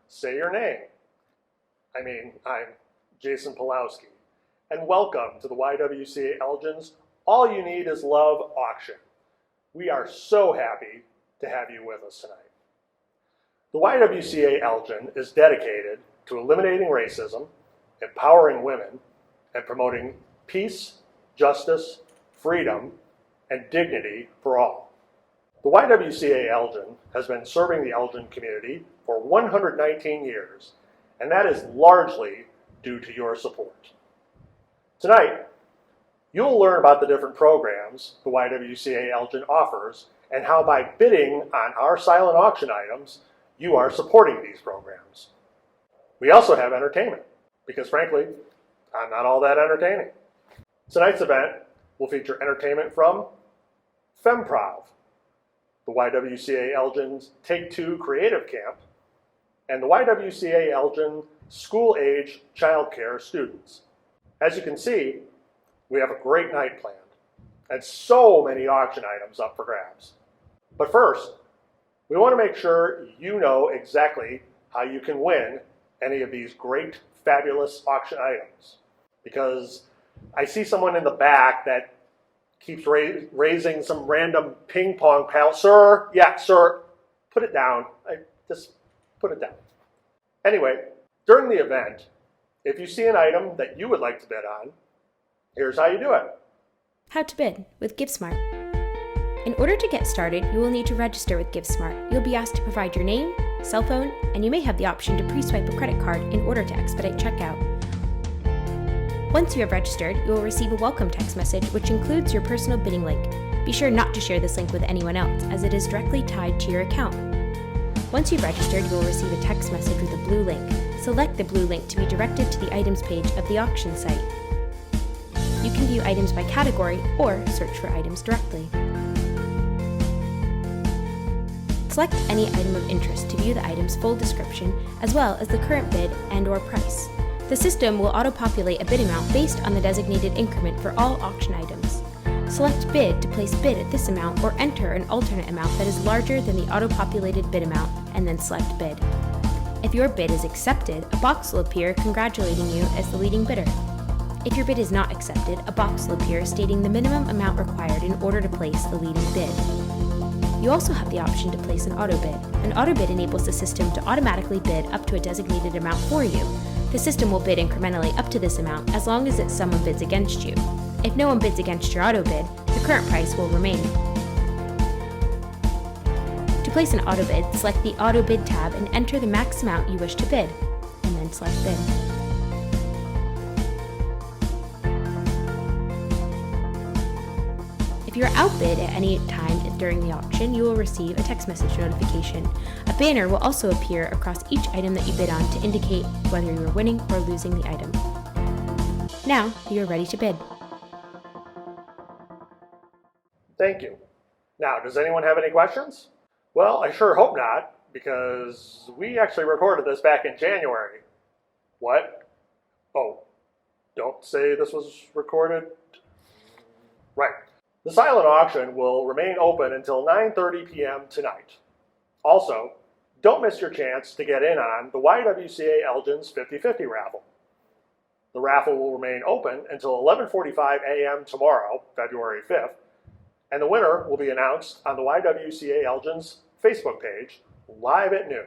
Say Your Name. I'm Jason Pulowski, and welcome to the YWCA Elgin's All You Need Is Love auction. We are so happy to have you with us tonight. The YWCA Elgin is dedicated to eliminating racism, empowering women, and promoting peace, justice, freedom, and dignity for all. The YWCA Elgin has been serving the Elgin community for 119 years, and that is largely due to your support. Tonight, you'll learn about the different programs the YWCA Elgin offers and how by bidding on our silent auction items, you are supporting these programs. We also have entertainment, because frankly, I'm not all that entertaining. Tonight's event will feature entertainment from Femprad, the YWCA Elgin's Take Two Creative Camp, and the YWCA Elgin school-age childcare students. As you can see, we have a great night planned, and so many auction items up for grabs. But first, we want to make sure you know exactly how you can win any of these great, fabulous auction items. Because I see someone in the back that keeps raising some random ping pong paddle. Sir, put it down. Just put it down. Anyway, during the event, if you see an item that you would like to bid on, here's how you do it. How to bid with GiveSmart. In order to get started, you will need to register with GiveSmart. You'll be asked to provide your name, cell phone, and you may have the option to pre-swipe a credit card in order to expedite checkout. Once you have registered, you will receive a welcome text message which includes your personal bidding link. Be sure not to share this link with anyone else, as it is directly tied to your account. Once you've registered, you will receive a text message with a blue link. Select the blue link to be directed to the items page of the auction site. You can view items by category or search for items directly. Select any item of interest to view the item's full description, as well as the current bid and/or price. The system will auto-populate a bid amount based on the designated increment for all auction items. Select Bid to place bid at this amount or enter an alternate amount that is larger than the auto-populated bid amount, and then select Bid. If your bid is accepted, a box will appear congratulating you as the leading bidder. If your bid is not accepted, a box will appear stating the minimum amount required in order to place the leading bid. You also have the option to place an auto bid. An auto bid enables the system to automatically bid up to a designated amount for you. The system will bid incrementally up to this amount as long as someone bids against you. If no one bids against your auto bid, the current price will remain. To place an auto bid, select the Auto Bid tab and enter the max amount you wish to bid, and then select Bid. If you are outbid at any time during the auction, you will receive a text message notification. A banner will also appear across each item that you bid on to indicate whether you are winning or losing the item. Now, you are ready to bid. Thank you. Now, does anyone have any questions? Well, I sure hope not, because we actually recorded this back in January. What? Oh, don't say this was recorded. Right. The silent auction will remain open until 9:30 p.m. tonight. Also, don't miss your chance to get in on the YWCA Elgin's 50/50 raffle. The raffle will remain open until 11:45 a.m. tomorrow, February 5th, and the winner will be announced on the YWCA Elgin's Facebook page live at noon.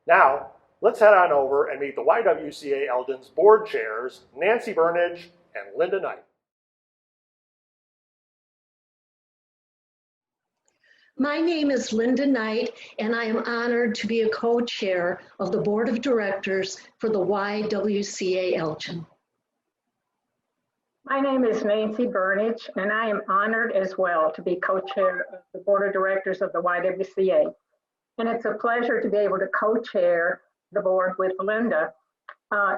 Now, let's head on over and meet the YWCA Elgin's board chairs, Nancy Burnage and Linda Knight. My name is Linda Knight, and I am honored to be a co-chair of the Board of Directors for the YWCA Elgin. My name is Nancy Burnage, and I am honored as well to be co-chair of the Board of Directors of the YWCA. And it's a pleasure to be able to co-chair the board with Linda.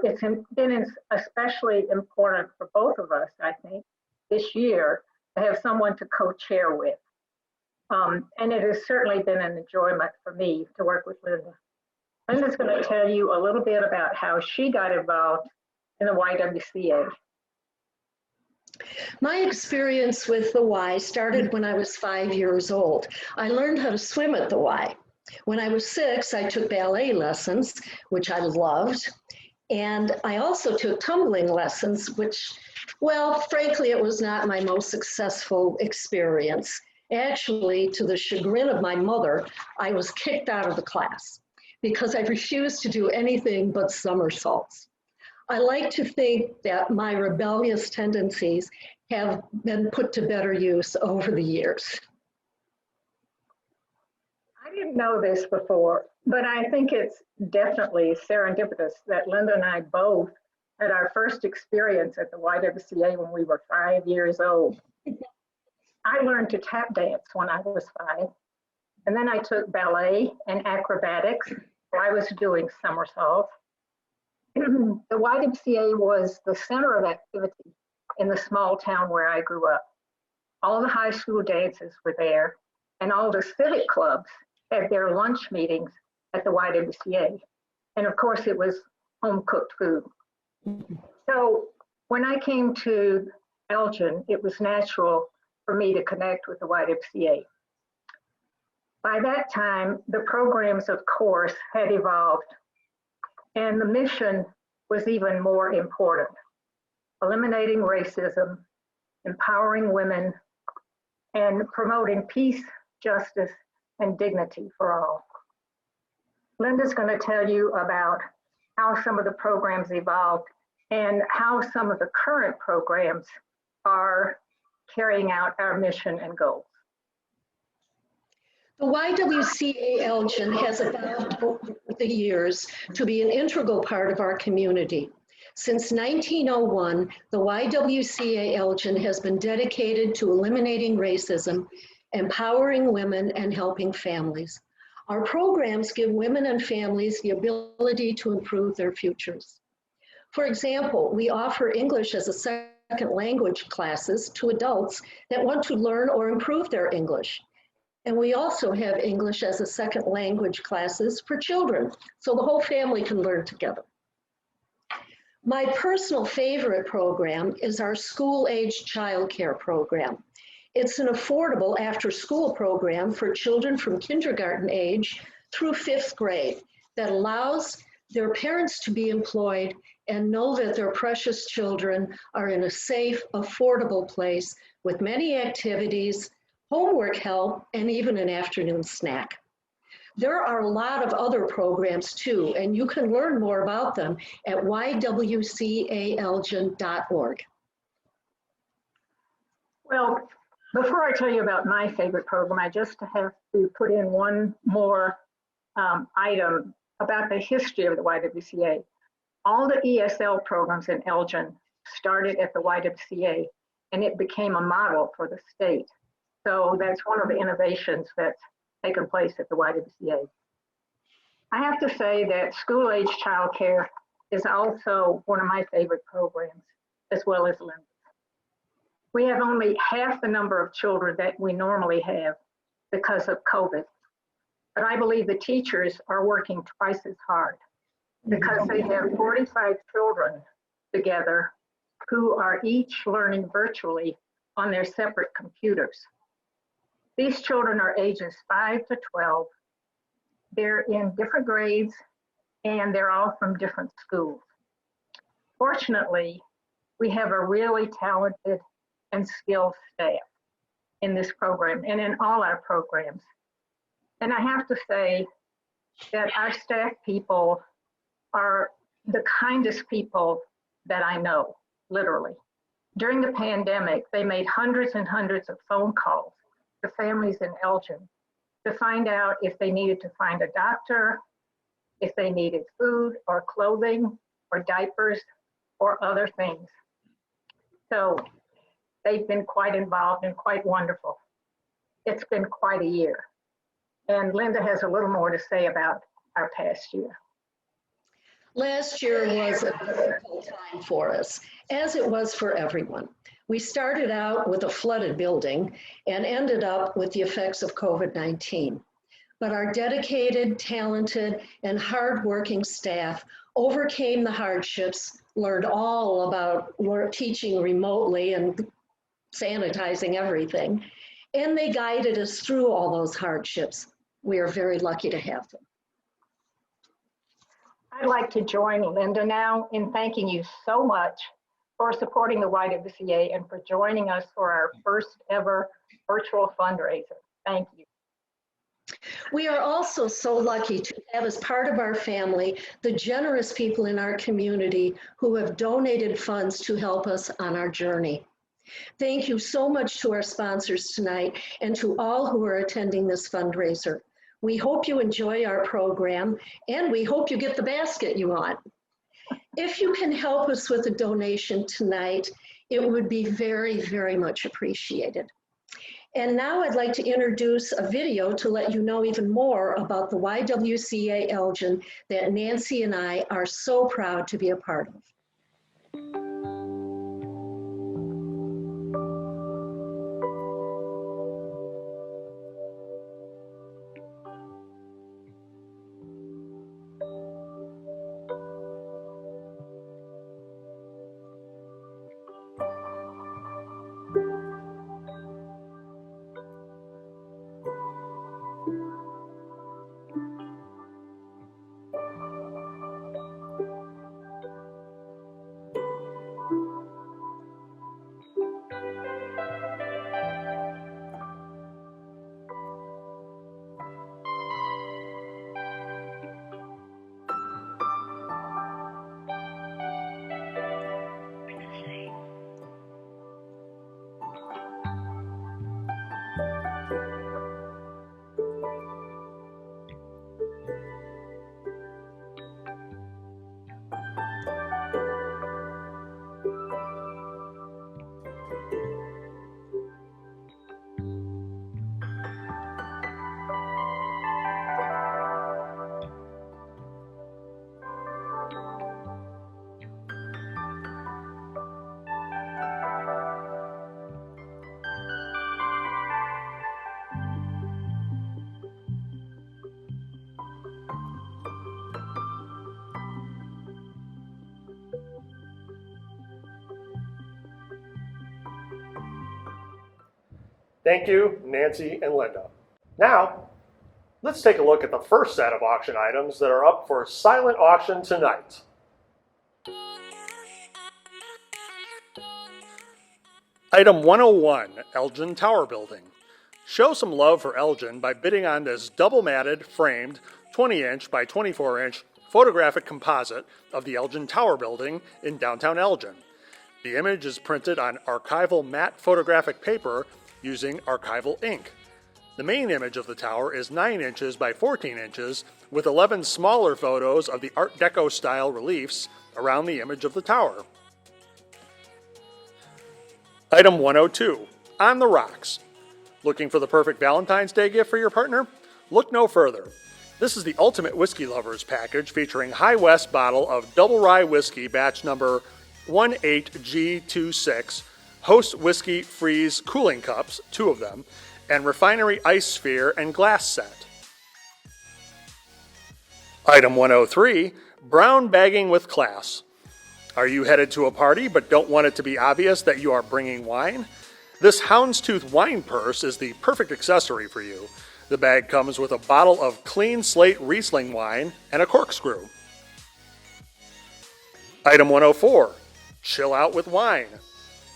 It's been especially important for both of us, I think, this year to have someone to co-chair with. And it has certainly been an enjoyment for me to work with Linda. Linda's going to tell you a little bit about how she got involved in the YWCA. My experience with the Y started when I was 5 years old. I learned how to swim at the Y. When I was 6, I took ballet lessons, which I loved. And I also took tumbling lessons, which, well, frankly, it was not my most successful experience. Actually, to the chagrin of my mother, I was kicked out of the class because I refused to do anything but somersaults. I like to think that my rebellious tendencies have been put to better use over the years. I didn't know this before, but I think it's definitely serendipitous that Linda and I both had our first experience at the YWCA when we were 5 years old. I learned to tap dance when I was 5, and then I took ballet and acrobatics where I was doing somersaults. The YWCA was the center of activity in the small town where I grew up. All the high school dances were there, and all the civic clubs had their lunch meetings at the YWCA. And of course, it was home cooked food. So when I came to Elgin, it was natural for me to connect with the YWCA. By that time, the programs, of course, had evolved, and the mission was even more important: eliminating racism, empowering women, and promoting peace, justice, and dignity for all. Linda's going to tell you about how some of the programs evolved and how some of the current programs are carrying out our mission and goals. The YWCA Elgin has evolved over the years to be an integral part of our community. Since 1901, the YWCA Elgin has been dedicated to eliminating racism, empowering women, and helping families. Our programs give women and families the ability to improve their futures. For example, we offer English as a second language classes to adults that want to learn or improve their English. And we also have English as a second language classes for children, so the whole family can learn together. My personal favorite program is our school-age childcare program. It's an affordable after-school program for children from kindergarten age through 5th grade that allows their parents to be employed and know that their precious children are in a safe, affordable place with many activities, homework help, and even an afternoon snack. There are a lot of other programs too, and you can learn more about them at ywcaalgin.org. Well, before I tell you about my favorite program, I just have to put in one more item about the history of the YWCA. All the ESL programs in Elgin started at the YWCA, and it became a model for the state. So that's one of the innovations that's taken place at the YWCA. I have to say that school-age childcare is also one of my favorite programs, as well as Linda's. We have only half the number of children that we normally have because of COVID. But I believe the teachers are working twice as hard because they have 45 children together who are each learning virtually on their separate computers. These children are ages 5 to 12. They're in different grades and they're all from different schools. Fortunately, we have a really talented and skilled staff in this program and in all our programs. And I have to say that our staff people are the kindest people that I know, literally. During the pandemic, they made hundreds and hundreds of phone calls to families in Elgin to find out if they needed to find a doctor, if they needed food or clothing or diapers or other things. So they've been quite involved and quite wonderful. It's been quite a year. And Linda has a little more to say about our past year. Last year was a difficult time for us, as it was for everyone. We started out with a flooded building and ended up with the effects of COVID-19. But our dedicated, talented, and hardworking staff overcame the hardships, learned all about teaching remotely and sanitizing everything, and they guided us through all those hardships. We are very lucky to have them. I'd like to join Linda now in thanking you so much for supporting the YWCA and for joining us for our first ever virtual fundraiser. Thank you. We are also so lucky to have as part of our family the generous people in our community who have donated funds to help us on our journey. Thank you so much to our sponsors tonight and to all who are attending this fundraiser. We hope you enjoy our program and we hope you get the basket you want. If you can help us with a donation tonight, it would be very, very much appreciated. And now I'd like to introduce a video to let you know even more about the YWCA Elgin that Nancy and I are so proud to be a part of. Thank you, Nancy and Linda. Now, let's take a look at the first set of auction items that are up for silent auction tonight. Item 101, Elgin Tower Building. Show some love for Elgin by bidding on this double-matted, framed, 20-inch by 24-inch photographic composite of the Elgin Tower Building in downtown Elgin. The image is printed on archival matte photographic paper using archival ink. The main image of the tower is 9 inches by 14 inches with 11 smaller photos of the Art Deco style reliefs around the image of the tower. Item 102, On the Rocks. Looking for the perfect Valentine's Day gift for your partner? Look no further. This is the Ultimate Whiskey Lovers package featuring High West bottle of double rye whiskey batch number 18G26, Host Whiskey Freeze cooling cups, 2 of them, and Refinery Ice Sphere and glass set. Item 103, Brown Bagging with Class. Are you headed to a party but don't want it to be obvious that you are bringing wine? This houndstooth wine purse is the perfect accessory for you. The bag comes with a bottle of clean slate Riesling wine and a corkscrew. Item 104, Chill Out with Wine.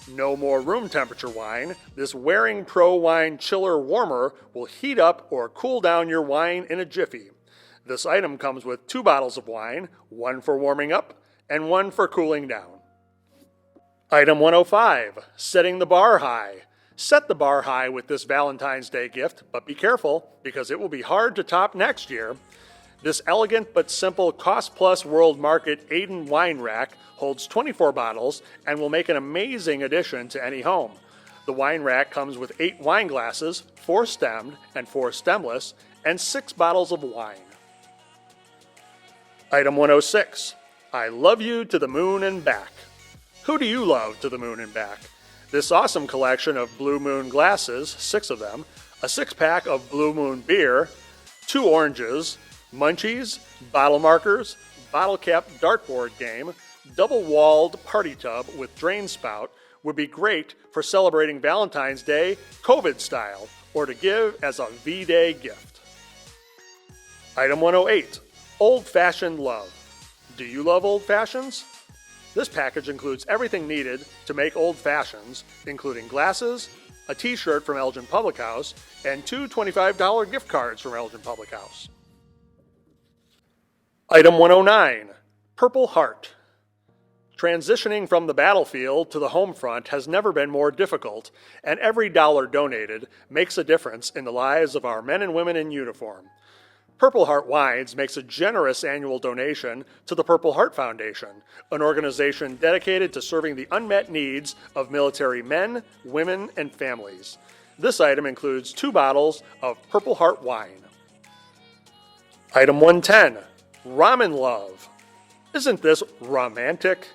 No more room temperature wine. This Waring Pro Wine Chiller Warmer will heat up or cool down your wine in a jiffy. This item comes with 2 bottles of wine, 1 for warming up and 1 for cooling down. Item 105, Setting the Bar High. Set the bar high with this Valentine's Day gift, but be careful because it will be hard to top next year. This elegant but simple cost-plus World Market Aiden wine rack holds 24 bottles and will make an amazing addition to any home. The wine rack comes with 8 wine glasses, 4 stemmed and 4 stemless, and 6 bottles of wine. Item 106, I Love You to the Moon and Back. Who do you love to the moon and back? This awesome collection of Blue Moon glasses, 6 of them, a 6-pack of Blue Moon beer, 2 oranges, munchies, bottle markers, bottle cap dartboard game, double-walled party tub with drain spout would be great for celebrating Valentine's Day COVID style or to give as a V-Day gift. Item 108, old-fashioned love. Do you love old fashions? This package includes everything needed to make old fashions, including glasses, a t-shirt from Elgin Public House, and 2 $25 gift cards from Elgin Public House. Item 109, Purple Heart. Transitioning from the battlefield to the home front has never been more difficult, and every dollar donated makes a difference in the lives of our men and women in uniform. Purple Heart Wines makes a generous annual donation to the Purple Heart Foundation, an organization dedicated to serving the unmet needs of military men, women, and families. This item includes 2 bottles of Purple Heart wine. Item 110, Ramen Love. Isn't this romantic?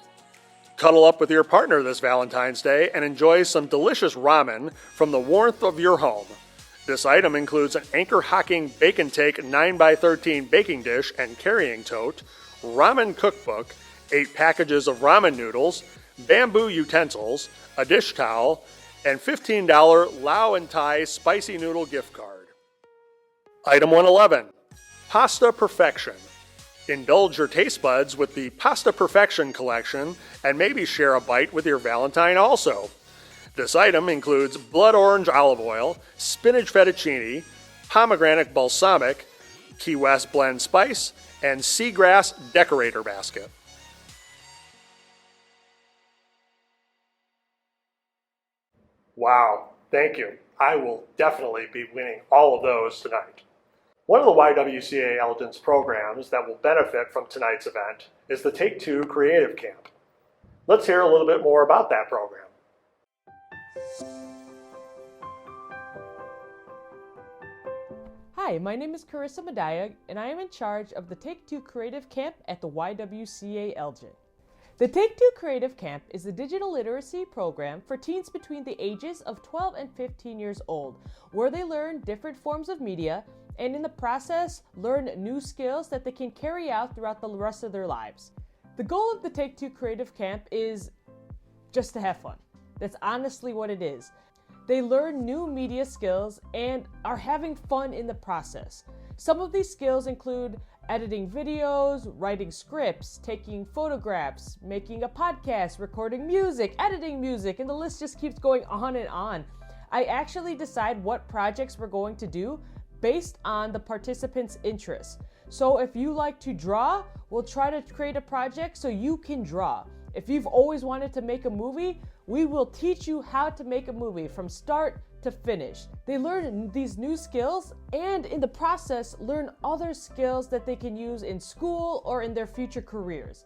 Cuddle up with your partner this Valentine's Day and enjoy some delicious ramen from the warmth of your home. This item includes an Anchor Hocking Bacon Take 9x13 baking dish and carrying tote, ramen cookbook, 8 packages of ramen noodles, bamboo utensils, a dish towel, and $15 Lao and Thai spicy noodle gift card. Item 111, Pasta Perfection. Indulge your taste buds with the Pasta Perfection collection and maybe share a bite with your Valentine also. This item includes blood orange olive oil, spinach fettuccine, pomegranate balsamic, Key West blend spice, and seagrass decorator basket. Wow, thank you. I will definitely be winning all of those tonight. One of the YWCA Elgin's programs that will benefit from tonight's event is the Take Two Creative Camp. Let's hear a little bit more about that program. Hi, my name is Carissa Medaya, and I am in charge of the Take Two Creative Camp at the YWCA Elgin. The Take Two Creative Camp is a digital literacy program for teens between the ages of 12 and 15 years old, where they learn different forms of media and in the process learn new skills that they can carry out throughout the rest of their lives. The goal of the Take Two Creative Camp is just to have fun. That's honestly what it is. They learn new media skills and are having fun in the process. Some of these skills include editing videos, writing scripts, taking photographs, making a podcast, recording music, editing music, and the list just keeps going on and on. I actually decide what projects we're going to do based on the participants' interests. So if you like to draw, we'll try to create a project so you can draw. If you've always wanted to make a movie, we will teach you how to make a movie from start to finish. They learn these new skills and in the process learn other skills that they can use in school or in their future careers.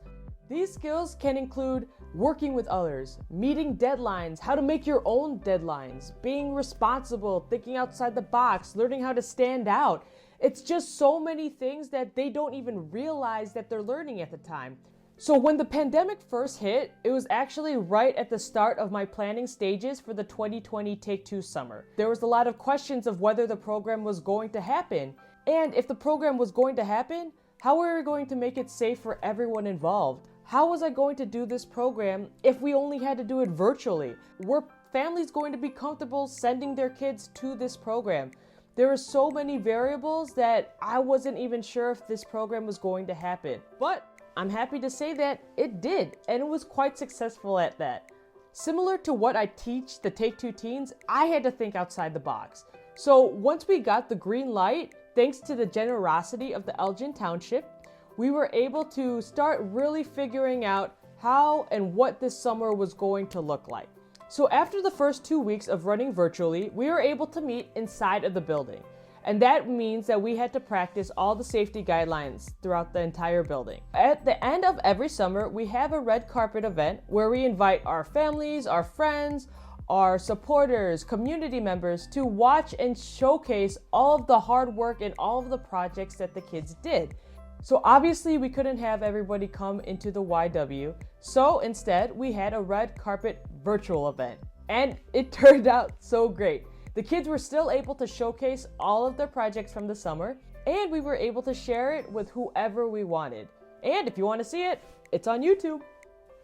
These skills can include working with others, meeting deadlines, how to make your own deadlines, being responsible, thinking outside the box, learning how to stand out. It's just so many things that they don't even realize that they're learning at the time. So when the pandemic first hit, it was actually right at the start of my planning stages for the 2020 Take Two summer. There was a lot of questions of whether the program was going to happen. And if the program was going to happen, how were we going to make it safe for everyone involved? How was I going to do this program if we only had to do it virtually? Were families going to be comfortable sending their kids to this program? There are so many variables that I wasn't even sure if this program was going to happen. But I'm happy to say that it did, and it was quite successful at that. Similar to what I teach the Take Two teens, I had to think outside the box. So once we got the green light, thanks to the generosity of the Elgin Township, we were able to start really figuring out how and what this summer was going to look like. So after the first 2 weeks of running virtually, we were able to meet inside of the building. And that means that we had to practice all the safety guidelines throughout the entire building. At the end of every summer, we have a red carpet event where we invite our families, our friends, our supporters, community members to watch and showcase all of the hard work and all of the projects that the kids did. So obviously we couldn't have everybody come into the YW. So instead we had a red carpet virtual event. And it turned out so great. The kids were still able to showcase all of their projects from the summer, and we were able to share it with whoever we wanted. And if you want to see it, it's on YouTube.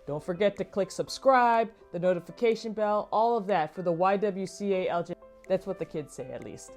Don't forget to click subscribe, the notification bell, all of that for the YWCA Elgin. That's what the kids say, at least.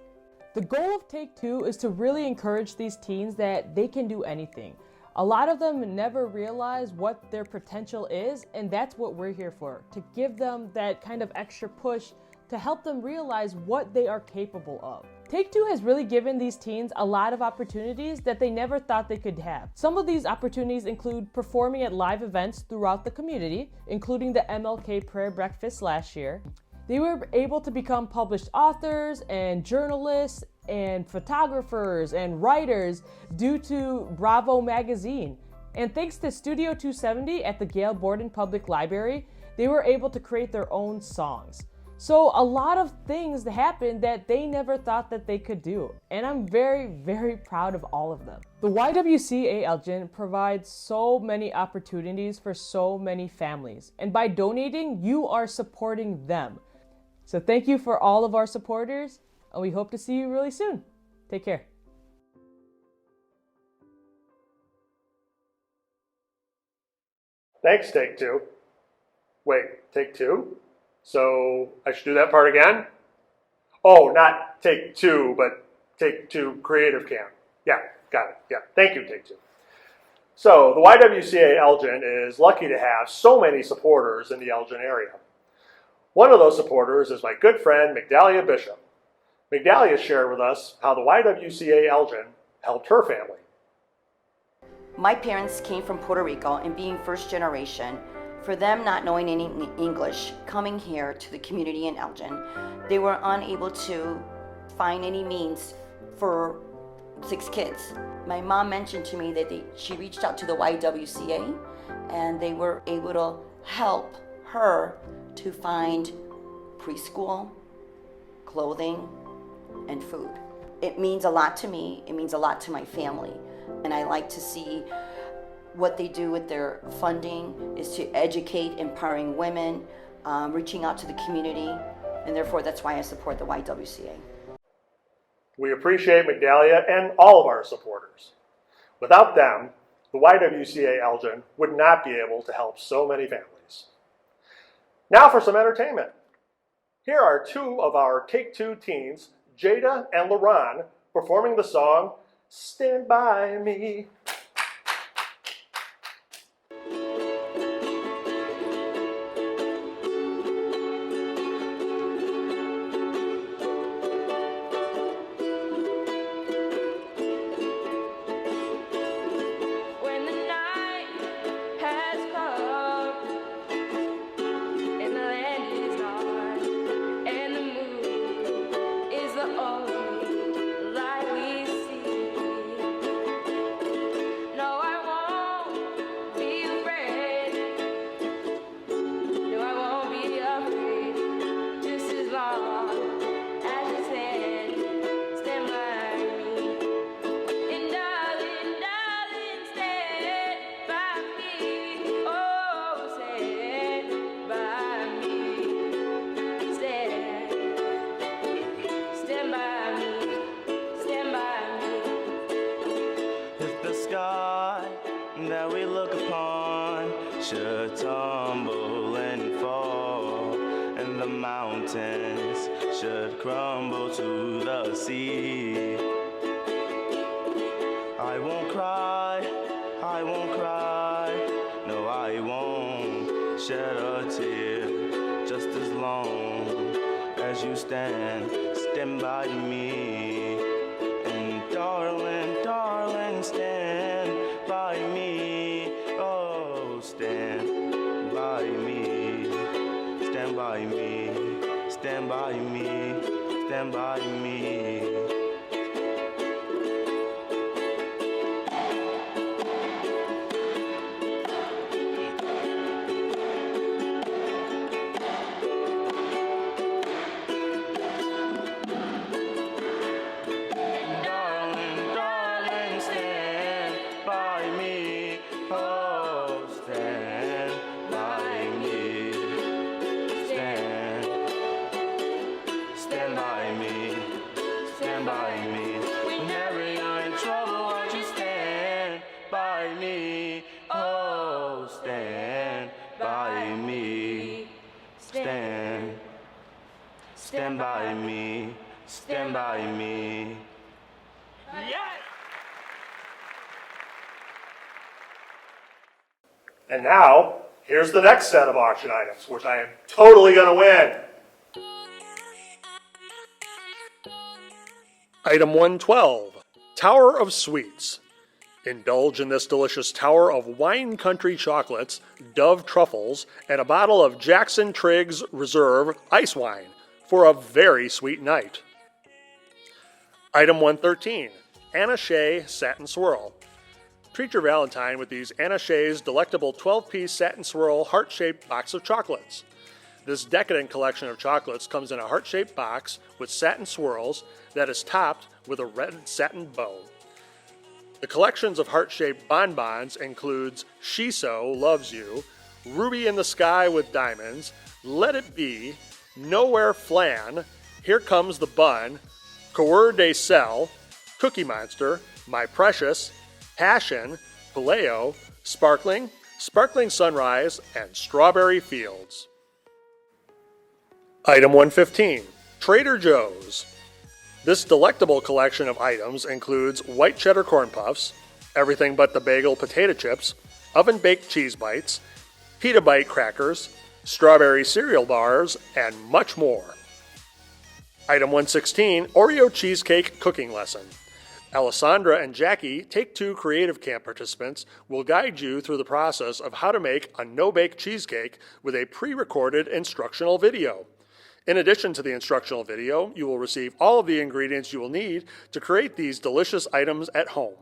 The goal of Take Two is to really encourage these teens that they can do anything. A lot of them never realize what their potential is, and that's what we're here for, to give them that kind of extra push to help them realize what they are capable of. Take Two has really given these teens a lot of opportunities that they never thought they could have. Some of these opportunities include performing at live events throughout the community, including the MLK Prayer Breakfast last year. They were able to become published authors and journalists and photographers and writers due to Bravo magazine. And thanks to Studio 270 at the Gale Borden Public Library, they were able to create their own songs. So a lot of things happened that they never thought that they could do. And I'm very, very proud of all of them. The YWCA Elgin provides so many opportunities for so many families. And by donating, you are supporting them. So thank you for all of our supporters, and we hope to see you really soon. Take care. Thanks, Take Two. Wait, Take Two? So I should do that part again? Oh, not Take Two, but Take Two Creative Camp. Yeah, got it. Yeah, thank you, Take Two. So the YWCA Elgin is lucky to have so many supporters in the Elgin area. One of those supporters is my good friend, Migdalia Bishop. Migdalia shared with us how the YWCA Elgin helped her family. My parents came from Puerto Rico, and being first generation, for them not knowing any English, coming here to the community in Elgin, they were unable to find any means for 6 kids. My mom mentioned to me that she reached out to the YWCA, and they were able to help her to find preschool, clothing, and food. It means a lot to me, it means a lot to my family, and I like to see what they do with their funding is to educate empowering women, reaching out to the community, and therefore that's why I support the YWCA. We appreciate Migdalia and all of our supporters. Without them, the YWCA Elgin would not be able to help so many families. Now for some entertainment. Here are 2 of our Take Two teens, Jada and LaRon, performing the song, Stand By Me. That we look upon should tumble and fall, and the mountains should crumble to the sea. I won't cry, no I won't shed a tear, just as long as you stand by me. And darling, stand by me, oh stand by me, stand by me, stand by me, stand by me. Stand by me, stand by me. And now, here's the next set of auction items, which I am totally going to win. Item 112, Tower of Sweets. Indulge in this delicious tower of wine country chocolates, Dove truffles, and a bottle of Jackson Triggs Reserve ice wine for a very sweet night. Item 113, Anna Shea Satin Swirl. Treat your Valentine with these Anna Shea's delectable 12-piece satin swirl heart-shaped box of chocolates. This decadent collection of chocolates comes in a heart-shaped box with satin swirls that is topped with a red satin bow. The collections of heart-shaped bonbons includes Shiso Loves You, Ruby in the Sky with Diamonds, Let It Be, Nowhere Flan, Here Comes the Bun, Coeur de Sel, Cookie Monster, My Precious, Passion, Paleo, Sparkling, Sparkling Sunrise, and Strawberry Fields. Item 115, Trader Joe's. This delectable collection of items includes white cheddar corn puffs, everything but the bagel potato chips, oven-baked cheese bites, pita bite crackers, strawberry cereal bars, and much more. Item 116, Oreo Cheesecake Cooking Lesson. Alessandra and Jackie, Take-Two Creative Camp participants, will guide you through the process of how to make a no-bake cheesecake with a pre-recorded instructional video. In addition to the instructional video, you will receive all of the ingredients you will need to create these delicious items at home.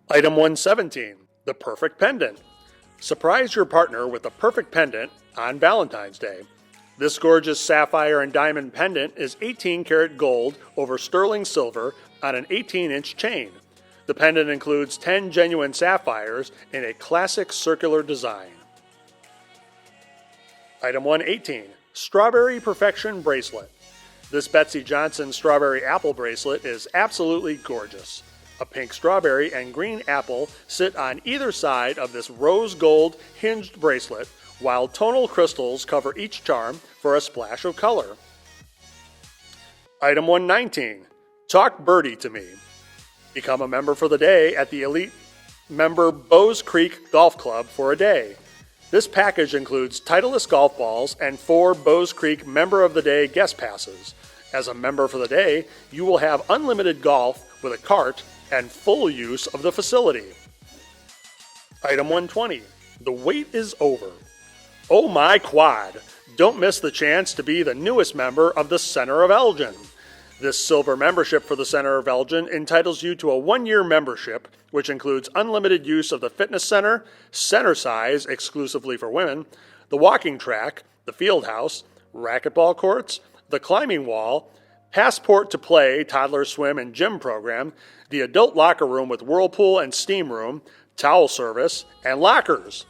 Item 117, the perfect pendant. Surprise your partner with the perfect pendant on Valentine's Day. This gorgeous sapphire and diamond pendant is 18-karat gold over sterling silver on an 18-inch chain. The pendant includes 10 genuine sapphires in a classic circular design. Item 118, Strawberry Perfection Bracelet. This Betsy Johnson Strawberry Apple Bracelet is absolutely gorgeous. A pink strawberry and green apple sit on either side of this rose gold hinged bracelet, while tonal crystals cover each charm for a splash of color. Item 119, Talk Birdie to Me. Become a member for the day at the elite member Bowes Creek Golf Club for a day. This package includes Titleist golf balls and 4 Bowes Creek Member of the Day guest passes. As a member for the day, you will have unlimited golf with a cart and full use of the facility. Item 120, The wait is over. Oh my quad! Don't miss the chance to be the newest member of the Center of Elgin. This silver membership for the Center of Elgin entitles you to a 1-year membership, which includes unlimited use of the fitness center, center size exclusively for women, the walking track, the field house, racquetball courts, the climbing wall, passport to play, toddler swim and gym program, the adult locker room with whirlpool and steam room, towel service, and lockers.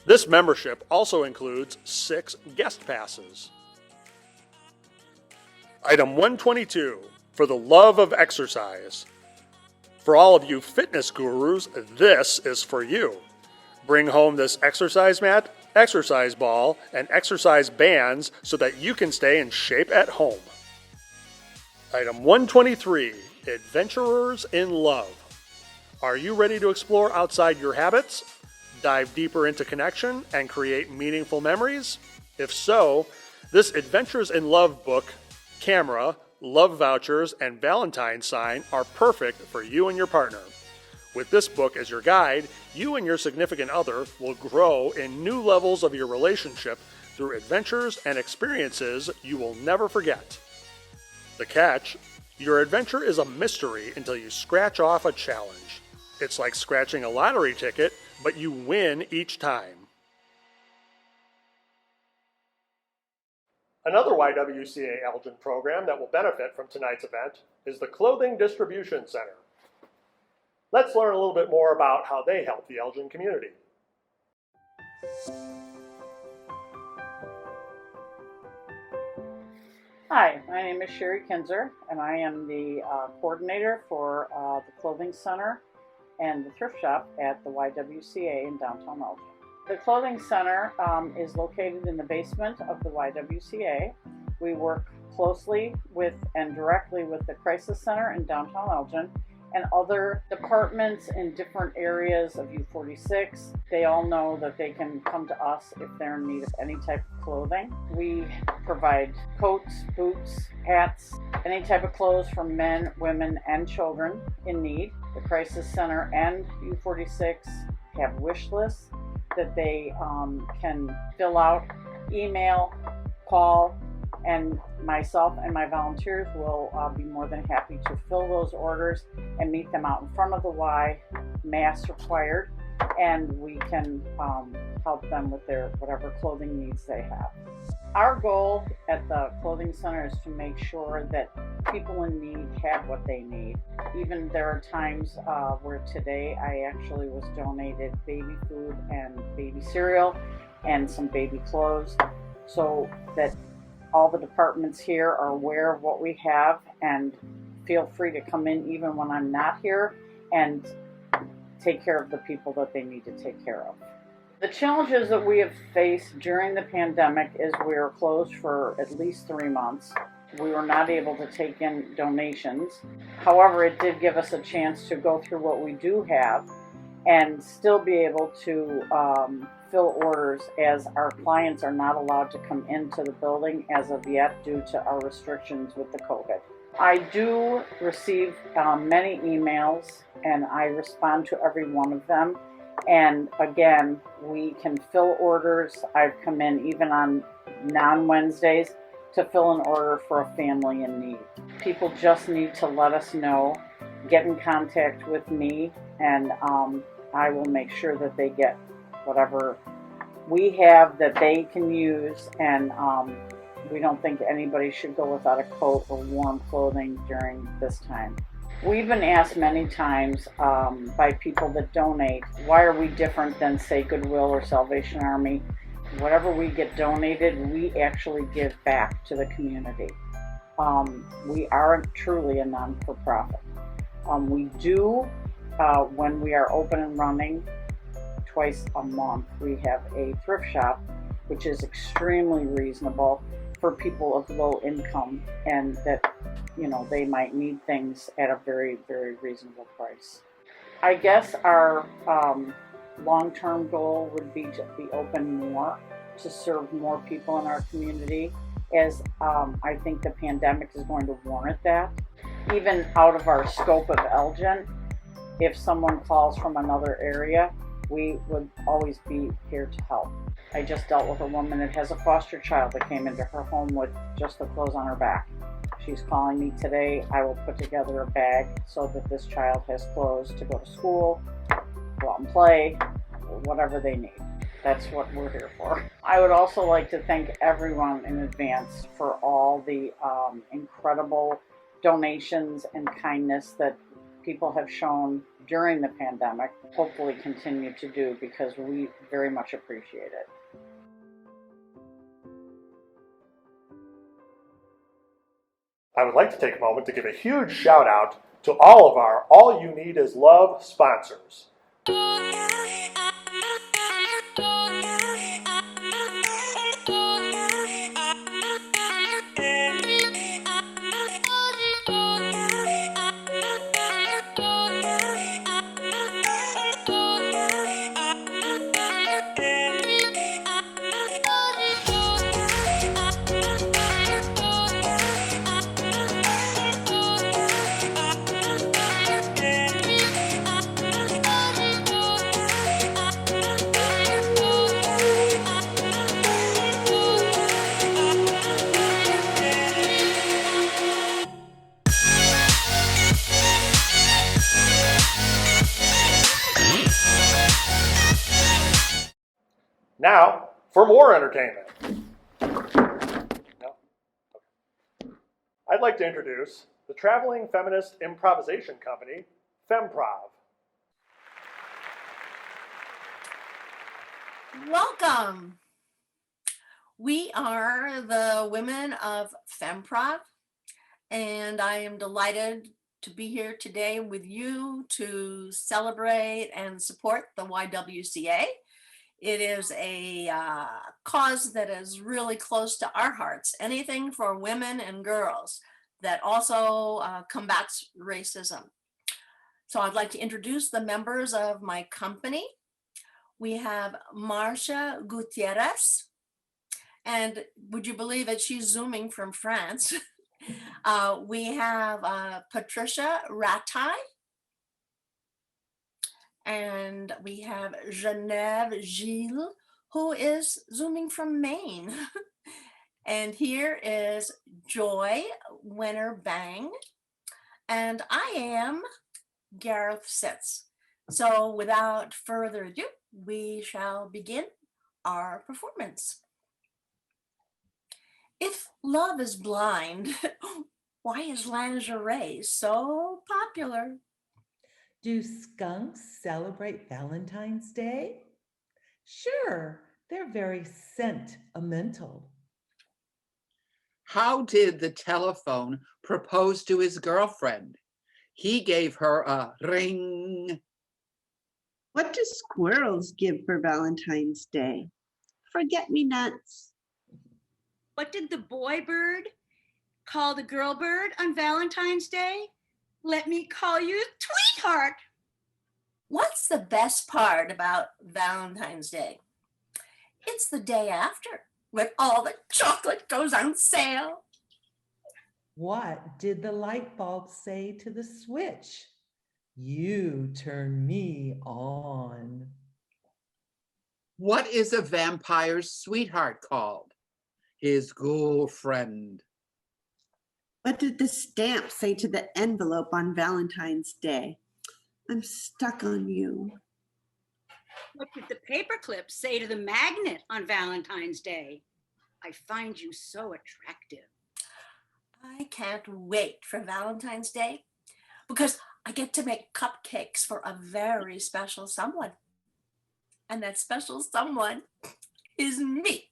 This membership also includes 6 guest passes. Item 122, For the Love of Exercise. For all of you fitness gurus, this is for you. Bring home this exercise mat, exercise ball, and exercise bands so that you can stay in shape at home. Item 123, Adventurers in Love. Are you ready to explore outside your habits, dive deeper into connection, and create meaningful memories? If so, this Adventures in Love book, camera, love vouchers, and Valentine sign are perfect for you and your partner. With this book as your guide, you and your significant other will grow in new levels of your relationship through adventures and experiences you will never forget. The catch: your adventure is a mystery until you scratch off a challenge. It's like scratching a lottery ticket, but you win each time. Another YWCA Elgin program that will benefit from tonight's event is the Clothing Distribution Center. Let's learn a little bit more about how they help the Elgin community. Hi, my name is Sherry Kinzer, and I am the coordinator for the Clothing Center and the Thrift Shop at the YWCA in downtown Elgin. The Clothing Center is located in the basement of the YWCA. We work closely with and directly with the Crisis Center in downtown Elgin and other departments in different areas of U46. They all know that they can come to us if they're in need of any type of clothing. We provide coats, boots, hats, any type of clothes for men, women, and children in need. The Crisis Center and U46 have wish lists that they can fill out, email, call, and myself and my volunteers will be more than happy to fill those orders and meet them out in front of the Y, masks required, and we can help them with their whatever clothing needs they have. Our goal at the clothing center is to make sure that people in need have what they need. Even there are times where today I actually was donated baby food and baby cereal and some baby clothes so that all the departments here are aware of what we have and feel free to come in even when I'm not here and take care of the people that they need to take care of. The challenges that we have faced during the pandemic is we were closed for at least 3 months. We were not able to take in donations. However, it did give us a chance to go through what we do have and still be able to fill orders, as our clients are not allowed to come into the building as of yet due to our restrictions with the COVID. I do receive many emails and I respond to every one of them. And again, we can fill orders. I've come in even on non-Wednesdays to fill an order for a family in need. People just need to let us know, get in contact with me, and I will make sure that they get whatever we have that they can use, and we don't think anybody should go without a coat or warm clothing during this time. We've been asked many times by people that donate, why are we different than, say, Goodwill or Salvation Army? Whatever we get donated, we actually give back to the community. We are truly a non-for-profit. We do, when we are open and running, twice a month, we have a thrift shop, which is extremely reasonable for people of low income and that, you know, they might need things at a very, very reasonable price. I guess our long-term goal would be to be open more, to serve more people in our community, as I think the pandemic is going to warrant that. Even out of our scope of Elgin, if someone calls from another area, we would always be here to help. I just dealt with a woman that has a foster child that came into her home with just the clothes on her back. She's calling me today. I will put together a bag so that this child has clothes to go to school, go out and play, whatever they need. That's what we're here for. I would also like to thank everyone in advance for all the incredible donations and kindness that people have shown during the pandemic, hopefully continue to do, because we very much appreciate it. I would like to take a moment to give a huge shout out to all of our All You Need Is Love sponsors. Now, for more entertainment. No? Okay. I'd like to introduce the traveling feminist improvisation company, Femprad. Welcome. We are the women of Femprad, and I am delighted to be here today with you to celebrate and support the YWCA. It is a cause that is really close to our hearts. Anything for women and girls that also combats racism. So I'd like to introduce the members of my company. We have Marcia Gutierrez, and would you believe it, she's Zooming from France. We have Patricia Ratai, and we have Genevieve Gilles, who is Zooming from Maine. And here is Joy Winter Bang, and I am Gareth Sitz. So without further ado, we shall begin our performance. If love is blind, why is lingerie so popular? Do skunks celebrate Valentine's Day? Sure, they're very sentimental. How did the telephone propose to his girlfriend? He gave her a ring. What do squirrels give for Valentine's Day? Forget-me-nots. What did the boy bird call the girl bird on Valentine's Day? Let me call you Tweetheart. What's the best part about Valentine's Day? It's the day after, when all the chocolate goes on sale. What did the light bulb say to the switch? You turn me on. What is a vampire's sweetheart called? His girlfriend. What did the stamp say to the envelope on Valentine's Day? I'm stuck on you. What did the paperclip say to the magnet on Valentine's Day? I find you so attractive. I can't wait for Valentine's Day because I get to make cupcakes for a very special someone. And that special someone is me.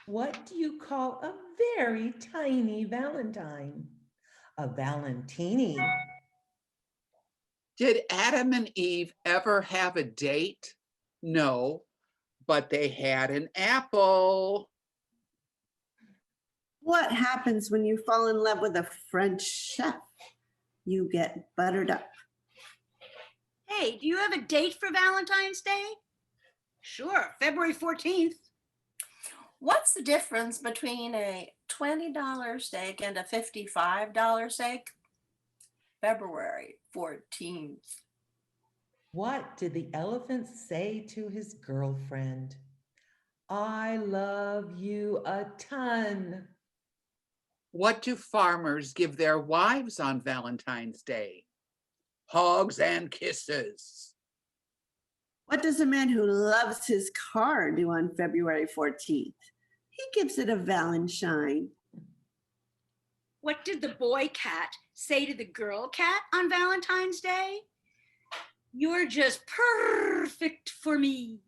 What do you call a very tiny Valentine? A Valentini. Did Adam and Eve ever have a date? No, but they had an apple. What happens when you fall in love with a French chef? You get buttered up. Hey, do you have a date for Valentine's Day? Sure, February 14th. What's the difference between a $20 steak and a $55 steak? February 14th. What did the elephant say to his girlfriend? I love you a ton. What do farmers give their wives on Valentine's Day? Hugs and kisses. What does a man who loves his car do on February 14th? He gives it a Valentine. What did the boy cat say to the girl cat on Valentine's Day? You're just perfect for me.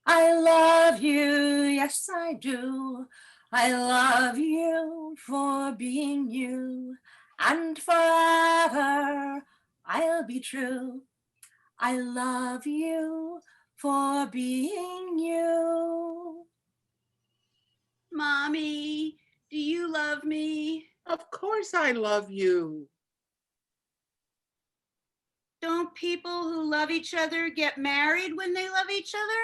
I love you, yes I do. I love you for being you, and forever I'll be true. I love you for being you. Mommy, do you love me? Of course I love you. Don't people who love each other get married when they love each other?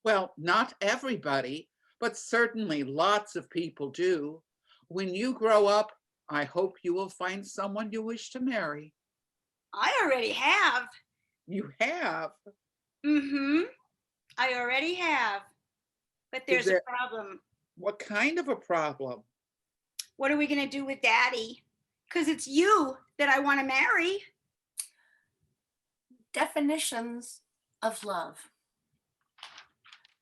Well, not everybody, but certainly lots of people do. When you grow up, I hope you will find someone you wish to marry. I already have. You have? Mm-hmm. I already have. But there's a problem. What kind of a problem? What are we going to do with Daddy? Because it's you that I want to marry. Definitions of love.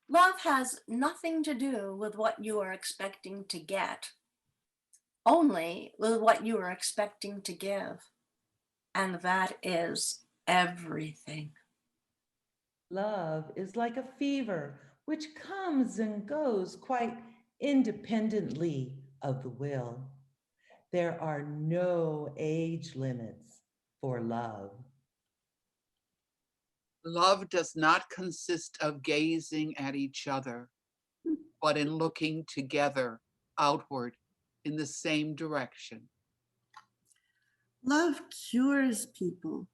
Love has nothing to do with what you are expecting to get, only with what you are expecting to give. And that is everything. Love is like a fever which comes and goes quite independently of the will. There are no age limits for love. Love does not consist of gazing at each other, but in looking together outward in the same direction. Love cures people,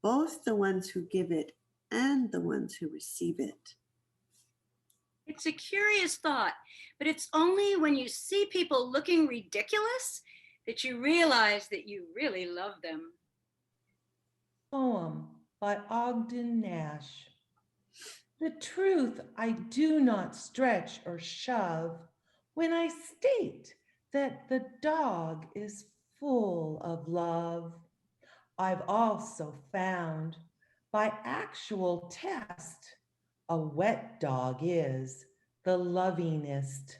both the ones who give it and the ones who receive it. It's a curious thought, but it's only when you see people looking ridiculous that you realize that you really love them. Poem by Ogden Nash. The truth I do not stretch or shove when I state that the dog is full of love. I've also found by actual test a wet dog is the lovingest.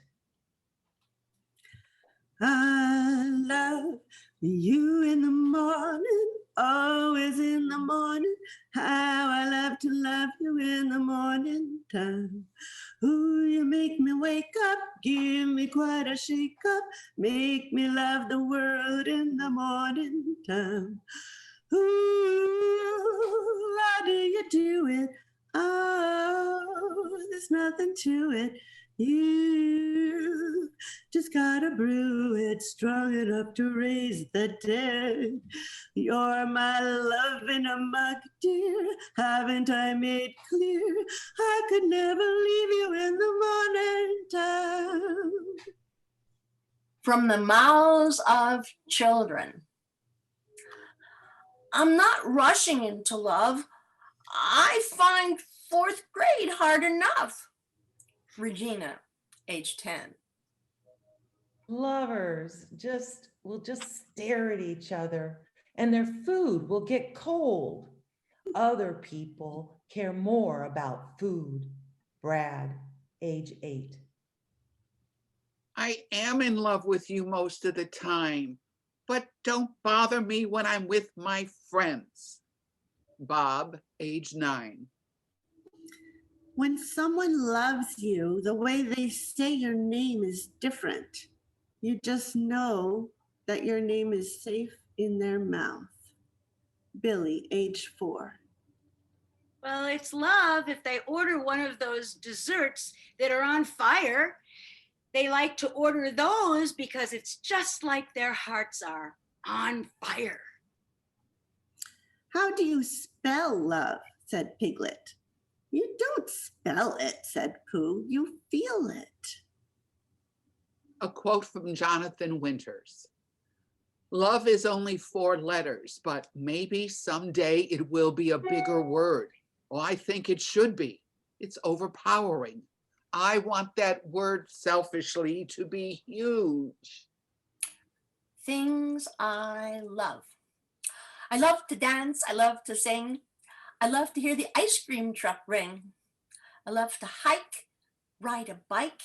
I love you in the morning, always in the morning. How I love to love you in the morning time. Ooh, you make me wake up, give me quite a shake up, make me love the world in the morning time. Ooh, how do you do it? Oh, there's nothing to it. You just gotta brew it strong enough to raise the dead. You're my love in a mug, dear. Haven't I made clear? I could never leave you in the morning time. From the mouths of children. I'm not rushing into love. I find fourth grade hard enough. Regina, age 10. Lovers will just stare at each other and their food will get cold. Other people care more about food. Brad, age 8. I am in love with you most of the time, but don't bother me when I'm with my friends. Bob, age 9. When someone loves you, the way they say your name is different. You just know that your name is safe in their mouth. Billy, age 4. Well, it's love if they order one of those desserts that are on fire. They like to order those because it's just like their hearts are on fire. How do you spell love? Said Piglet. You don't spell it, said Pooh. You feel it. A quote from Jonathan Winters. Love is only 4 letters, but maybe someday it will be a bigger word. Oh, I think it should be. It's overpowering. I want that word selfishly to be huge. Things I love. I love to dance. I love to sing. I love to hear the ice cream truck ring. I love to hike, ride a bike,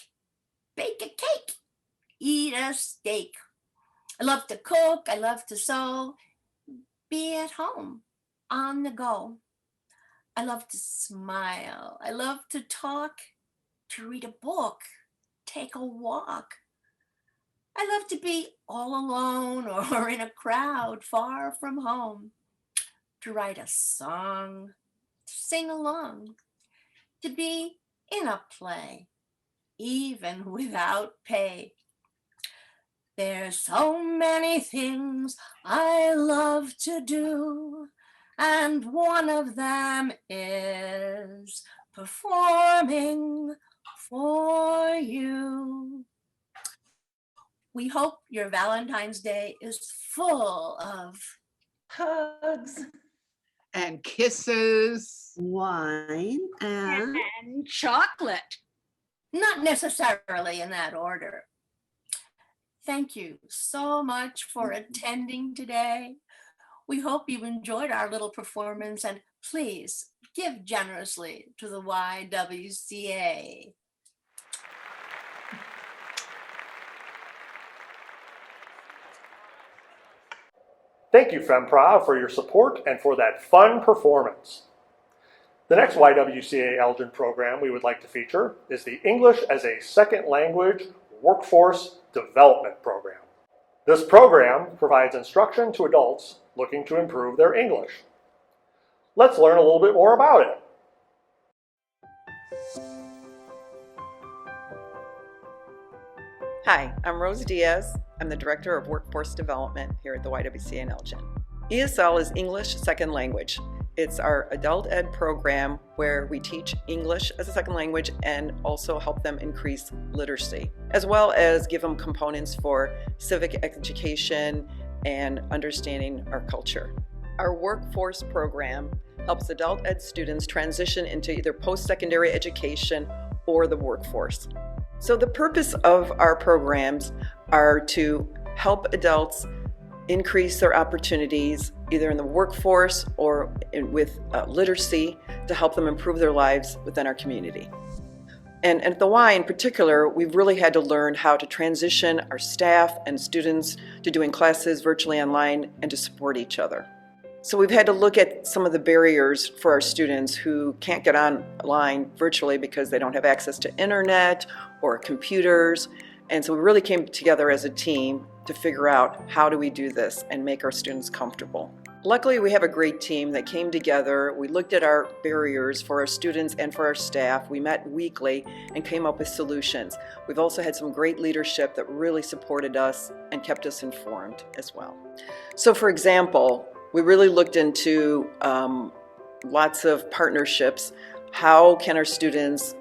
bake a cake, eat a steak. I love to cook. I love to sew, be at home, on the go. I love to smile. I love to talk, to read a book, take a walk. I love to be all alone or in a crowd far from home, to write a song, to sing along, to be in a play, even without pay. There's so many things I love to do, and one of them is performing for you. We hope your Valentine's Day is full of hugs and kisses, wine, and chocolate. Not necessarily in that order. Thank you so much for attending today. We hope you enjoyed our little performance, and please give generously to the YWCA. Thank you, Femprad, for your support and for that fun performance. The next YWCA Elgin program we would like to feature is the English as a Second Language Workforce Development Program. This program provides instruction to adults looking to improve their English. Let's learn a little bit more about it. Hi, I'm Rose Diaz. I'm the Director of Workforce Development here at the YWCA in Elgin. ESL is English Second Language. It's our adult ed program where we teach English as a second language and also help them increase literacy, as well as give them components for civic education and understanding our culture. Our workforce program helps adult ed students transition into either post-secondary education or the workforce. So the purpose of our programs are to help adults increase their opportunities either in the workforce or with literacy to help them improve their lives within our community. And at the Y in particular, we've really had to learn how to transition our staff and students to doing classes virtually online and to support each other. So we've had to look at some of the barriers for our students who can't get online virtually because they don't have access to internet or computers. And so we really came together as a team to figure out how do we do this and make our students comfortable. Luckily, we have a great team that came together. We looked at our barriers for our students and for our staff. We met weekly and came up with solutions. We've also had some great leadership that really supported us and kept us informed as well. So for example, we really looked into lots of partnerships. How can our students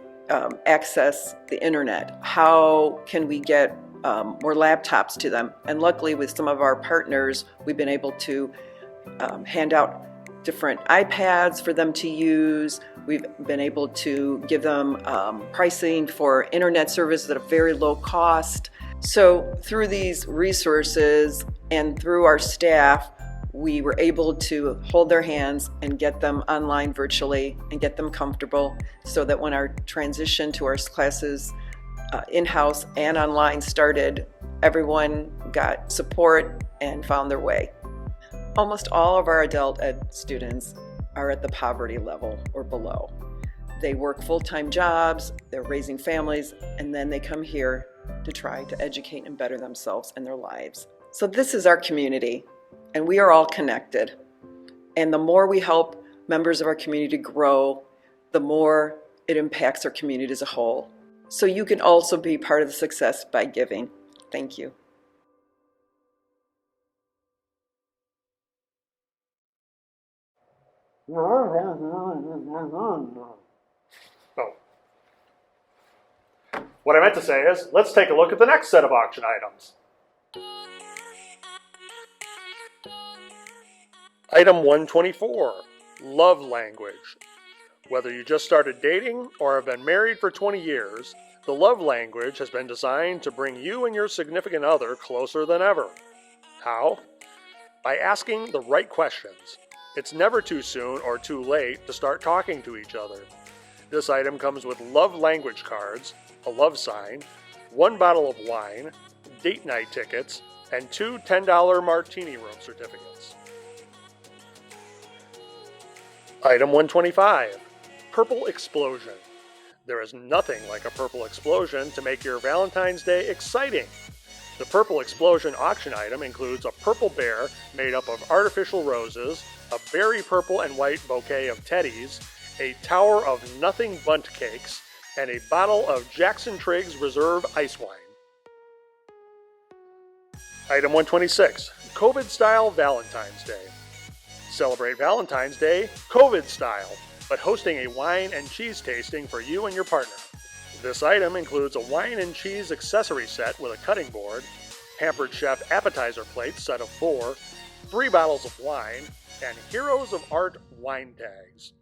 access the internet? How can we get more laptops to them? And luckily with some of our partners, we've been able to hand out different iPads for them to use. We've been able to give them pricing for internet service at a very low cost. So through these resources and through our staff, we were able to hold their hands and get them online virtually and get them comfortable so that when our transition to our classes in-house and online started, everyone got support and found their way. Almost all of our adult ed students are at the poverty level or below. They work full-time jobs, they're raising families, and then they come here to try to educate and better themselves and their lives. So this is our community. And we are all connected. And the more we help members of our community grow, the more it impacts our community as a whole. So you can also be part of the success by giving. Thank you. Oh. What I meant to say is, let's take a look at the next set of auction items. Item 124, love language. Whether you just started dating or have been married for 20 years, the love language has been designed to bring you and your significant other closer than ever. How? By asking the right questions. It's never too soon or too late to start talking to each other. This item comes with love language cards, a love sign, 1 bottle of wine, date night tickets, and 2 $10 martini room certificates. Item 125, Purple Explosion. There is nothing like a purple explosion to make your Valentine's Day exciting. The Purple Explosion auction item includes a purple bear made up of artificial roses, a berry purple and white bouquet of teddies, a tower of nothing bundt cakes, and a bottle of Jackson Triggs Reserve ice wine. Item 126, COVID-style Valentine's Day. Celebrate Valentine's Day COVID style, but hosting a wine and cheese tasting for you and your partner. This item includes a wine and cheese accessory set with a cutting board, Pampered Chef appetizer plate set of 4, 3 bottles of wine, and Heroes of Art wine tags.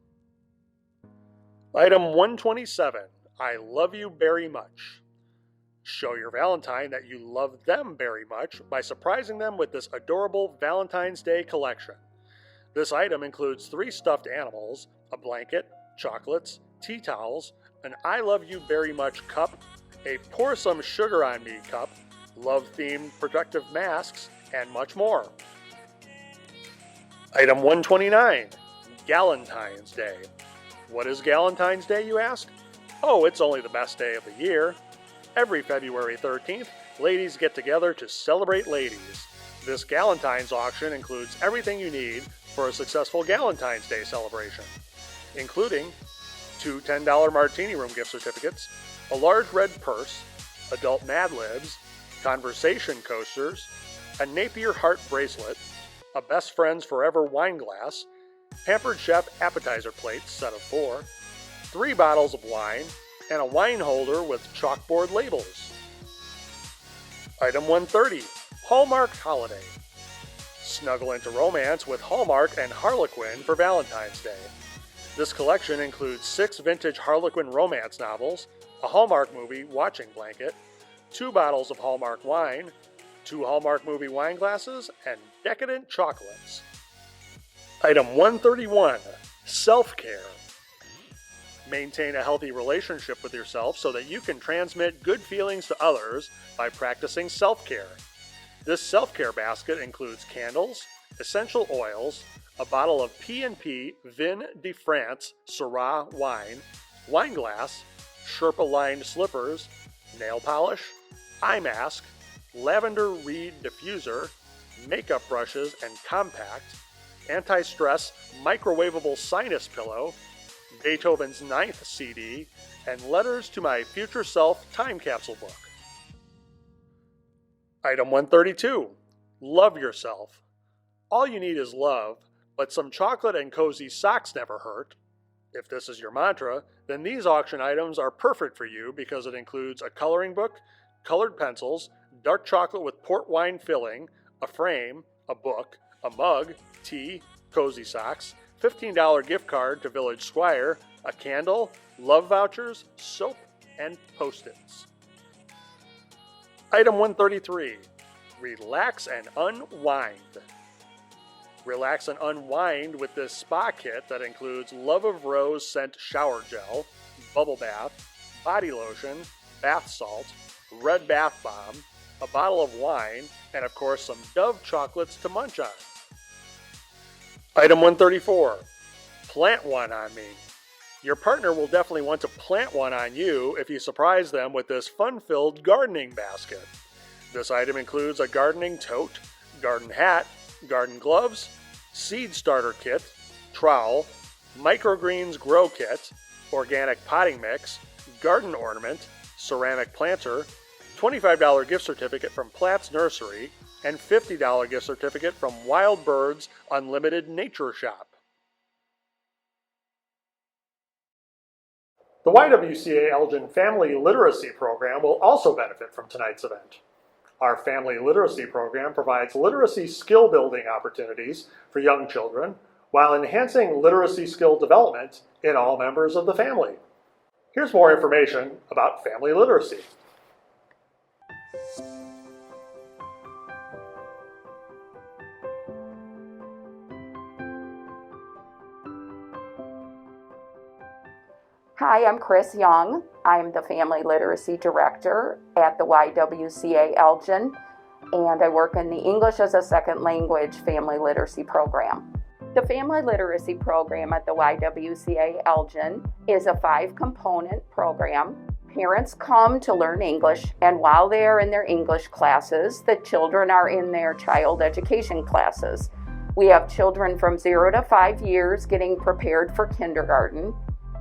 Item 127, I love you very much. Show your Valentine that you love them very much by surprising them with this adorable Valentine's Day collection. This item includes 3 stuffed animals, a blanket, chocolates, tea towels, an I love you very much cup, a pour some sugar on me cup, love-themed protective masks, and much more. Item 129, Galentine's Day. What is Galentine's Day, you ask? Oh, it's only the best day of the year. Every February 13th, ladies get together to celebrate ladies. This Galentine's auction includes everything you need for a successful Galentine's Day celebration, including 2 $10 martini room gift certificates, a large red purse, adult Mad Libs, conversation coasters, a Napier Heart bracelet, a Best Friends Forever wine glass, Pampered Chef appetizer plates, set of 4, 3 bottles of wine, and a wine holder with chalkboard labels. Item 130, Hallmark Holiday. Snuggle into romance with Hallmark and Harlequin for Valentine's Day. This collection includes 6 vintage Harlequin romance novels, a Hallmark movie watching blanket, 2 bottles of Hallmark wine, 2 Hallmark movie wine glasses, and decadent chocolates. Item 131, Self-Care. Maintain a healthy relationship with yourself so that you can transmit good feelings to others by practicing self-care. This self-care basket includes candles, essential oils, a bottle of P&P Vin de France Syrah wine, wine glass, Sherpa-lined slippers, nail polish, eye mask, lavender reed diffuser, makeup brushes and compact, anti-stress microwavable sinus pillow, Beethoven's 9th CD, and Letters to My Future Self time capsule book. Item 132, Love Yourself. All you need is love, but some chocolate and cozy socks never hurt. If this is your mantra, then these auction items are perfect for you because it includes a coloring book, colored pencils, dark chocolate with port wine filling, a frame, a book, a mug, tea, cozy socks, $15 gift card to Village Squire, a candle, love vouchers, soap, and Post-its. Item 133, Relax and Unwind. Relax and unwind with this spa kit that includes Love of Rose scent shower gel, bubble bath, body lotion, bath salt, red bath bomb, a bottle of wine, and of course some Dove chocolates to munch on. Item 134, Plant One on Me. Your partner will definitely want to plant one on you if you surprise them with this fun-filled gardening basket. This item includes a gardening tote, garden hat, garden gloves, seed starter kit, trowel, microgreens grow kit, organic potting mix, garden ornament, ceramic planter, $25 gift certificate from Platt's Nursery, and $50 gift certificate from Wild Birds Unlimited Nature Shop. The YWCA Elgin Family Literacy Program will also benefit from tonight's event. Our Family Literacy Program provides literacy skill building opportunities for young children while enhancing literacy skill development in all members of the family. Here's more information about family literacy. Hi, I'm Chris Young. I'm the Family Literacy Director at the YWCA Elgin, and I work in the English as a Second Language Family Literacy Program. The Family Literacy Program at the YWCA Elgin is a 5-component program. Parents come to learn English, and while they are in their English classes, the children are in their child education classes. We have children from 0 to 5 years getting prepared for kindergarten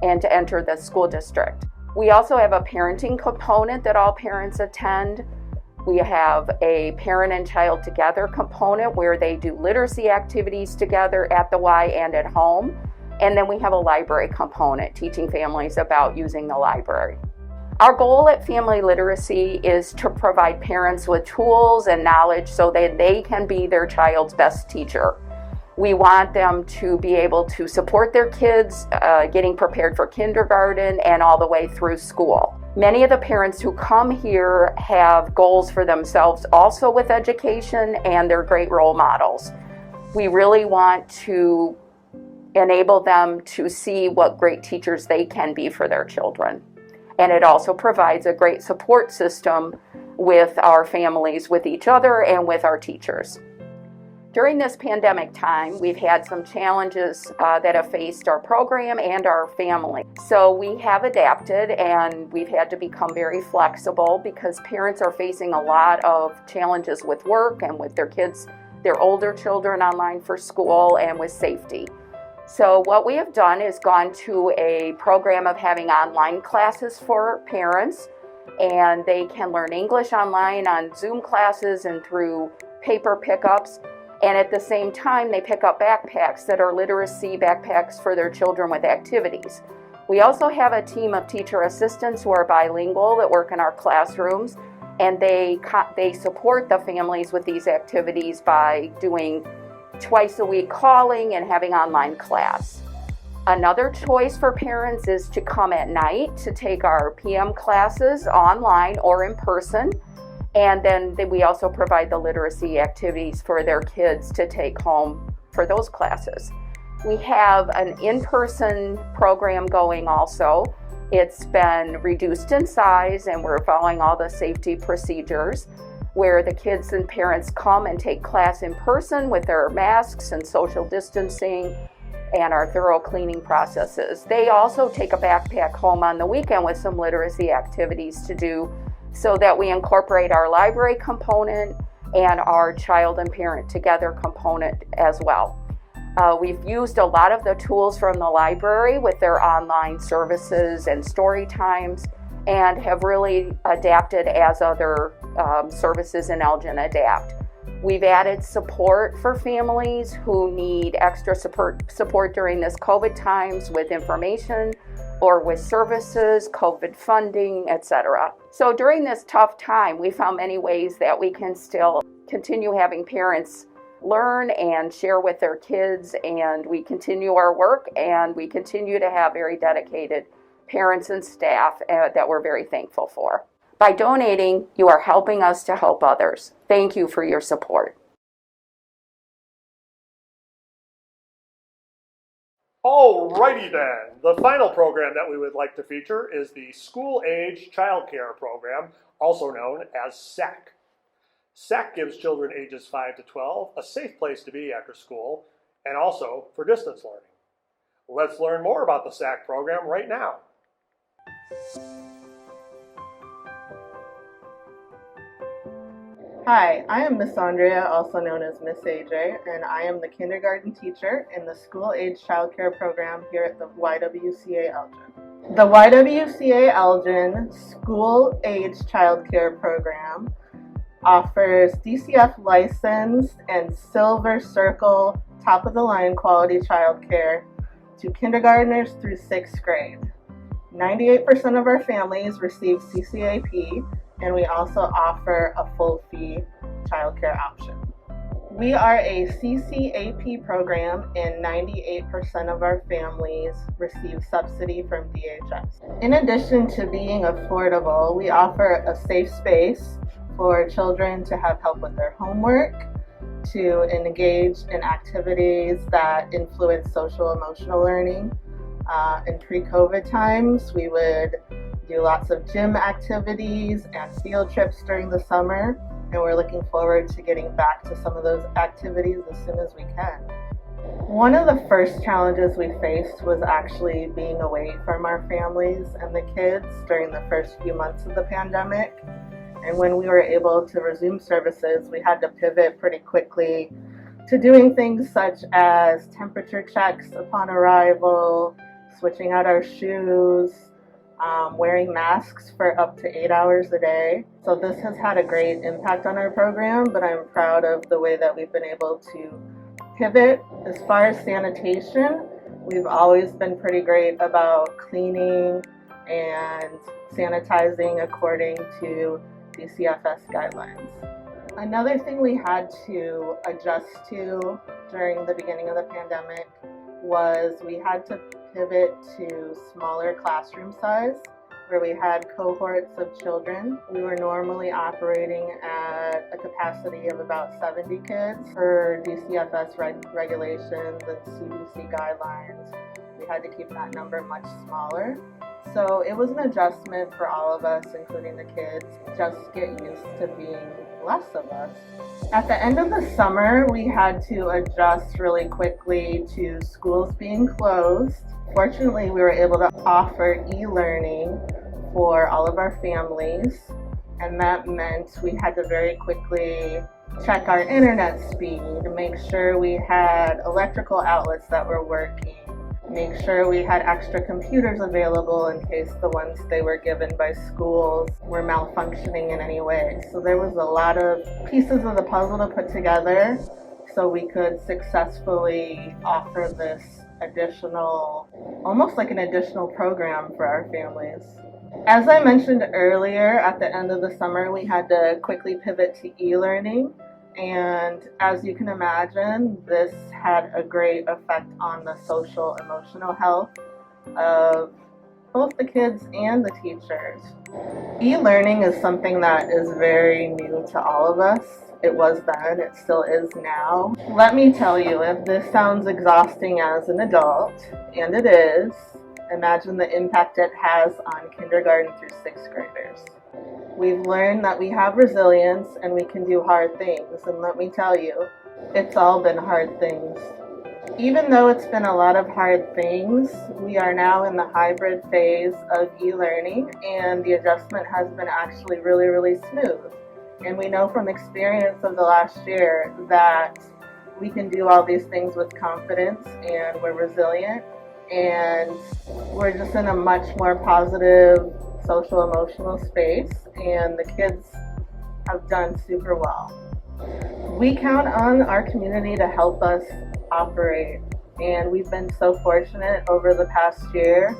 and to enter the school district. We also have a parenting component that all parents attend. We have a parent and child together component where they do literacy activities together at the Y and at home. And then we have a library component, teaching families about using the library. Our goal at Family Literacy is to provide parents with tools and knowledge so that they can be their child's best teacher. We want them to be able to support their kids getting prepared for kindergarten and all the way through school. Many of the parents who come here have goals for themselves also with education, and they're great role models. We really want to enable them to see what great teachers they can be for their children. And it also provides a great support system with our families, with each other, and with our teachers. During this pandemic time, we've had some challenges that have faced our program and our family. So we have adapted, and we've had to become very flexible because parents are facing a lot of challenges with work and with their kids, their older children online for school, and with safety. So what we have done is gone to a program of having online classes for parents, and they can learn English online on Zoom classes and through paper pickups. And at the same time, they pick up backpacks that are literacy backpacks for their children with activities. We also have a team of teacher assistants who are bilingual that work in our classrooms, and they support the families with these activities by doing twice a week calling and having online class. Another choice for parents is to come at night to take our PM classes online or in person. And then we also provide the literacy activities for their kids to take home for those classes. We have an in-person program going also. It's been reduced in size and we're following all the safety procedures where the kids and parents come and take class in person with their masks and social distancing and our thorough cleaning processes. They also take a backpack home on the weekend with some literacy activities to do so that we incorporate our library component and our child and parent together component as well. We've used a lot of the tools from the library with their online services and story times and have really adapted as other services in Elgin adapt. We've added support for families who need extra support during this COVID times with information or with services, COVID funding, etc. So during this tough time, we found many ways that we can still continue having parents learn and share with their kids, and we continue our work, and we continue to have very dedicated parents and staff that we're very thankful for. By donating, you are helping us to help others. Thank you for your support. Alrighty then, the final program that we would like to feature is the School Age Child Care Program, also known as SAC. SAC gives children ages 5 to 12 a safe place to be after school and also for distance learning. Let's learn more about the SAC program right now. Hi, I am Miss Andrea, also known as Miss AJ, and I am the kindergarten teacher in the School Age Child Care Program here at the YWCA Elgin. The YWCA Elgin School Age Child Care Program offers DCF licensed and Silver Circle top-of-the-line quality child care to kindergartners through 6th grade. 98% of our families receive CCAP, and we also offer a full fee childcare option. We are a CCAP program, and 98% of our families receive subsidy from DHS. In addition to being affordable, we offer a safe space for children to have help with their homework, to engage in activities that influence social emotional learning. In pre-COVID times, we would do lots of gym activities and field trips during the summer, and we're looking forward to getting back to some of those activities as soon as we can. One of the first challenges we faced was actually being away from our families and the kids during the first few months of the pandemic. And when we were able to resume services, we had to pivot pretty quickly to doing things such as temperature checks upon arrival, switching out our shoes, wearing masks for up to 8 hours a day. So this has had a great impact on our program, but I'm proud of the way that we've been able to pivot. As far as sanitation, we've always been pretty great about cleaning and sanitizing according to DCFS guidelines. Another thing we had to adjust to during the beginning of the pandemic was we had to pivot to smaller classroom size where we had cohorts of children. We were normally operating at a capacity of about 70 kids. For DCFS regulations and CDC guidelines, we had to keep that number much smaller. So it was an adjustment for all of us, including the kids, just get used to being less of us. At the end of the summer, we had to adjust really quickly to schools being closed. Fortunately, we were able to offer e-learning for all of our families, and that meant we had to very quickly check our internet speed to make sure we had electrical outlets that were working. make sure we had extra computers available in case the ones they were given by schools were malfunctioning in any way. So there was a lot of pieces of the puzzle to put together so we could successfully offer this additional, almost like an additional program for our families. As I mentioned earlier, at the end of the summer, we had to quickly pivot to e-learning. And as you can imagine, this had a great effect on the social, emotional health of both the kids and the teachers. E-learning is something that is very new to all of us. It was then, it still is now. Let me tell you, if this sounds exhausting as an adult, and it is, imagine the impact it has on kindergarten through 6th graders. We've learned that we have resilience and we can do hard things, and let me tell you, it's all been hard things. Even though it's been a lot of hard things, we are now in the hybrid phase of e-learning, and the adjustment has been actually really, really smooth. And we know from experience of the last year that we can do all these things with confidence, and we're resilient, and we're just in a much more positive social emotional space, and the kids have done super well. We count on our community to help us operate, and we've been so fortunate over the past year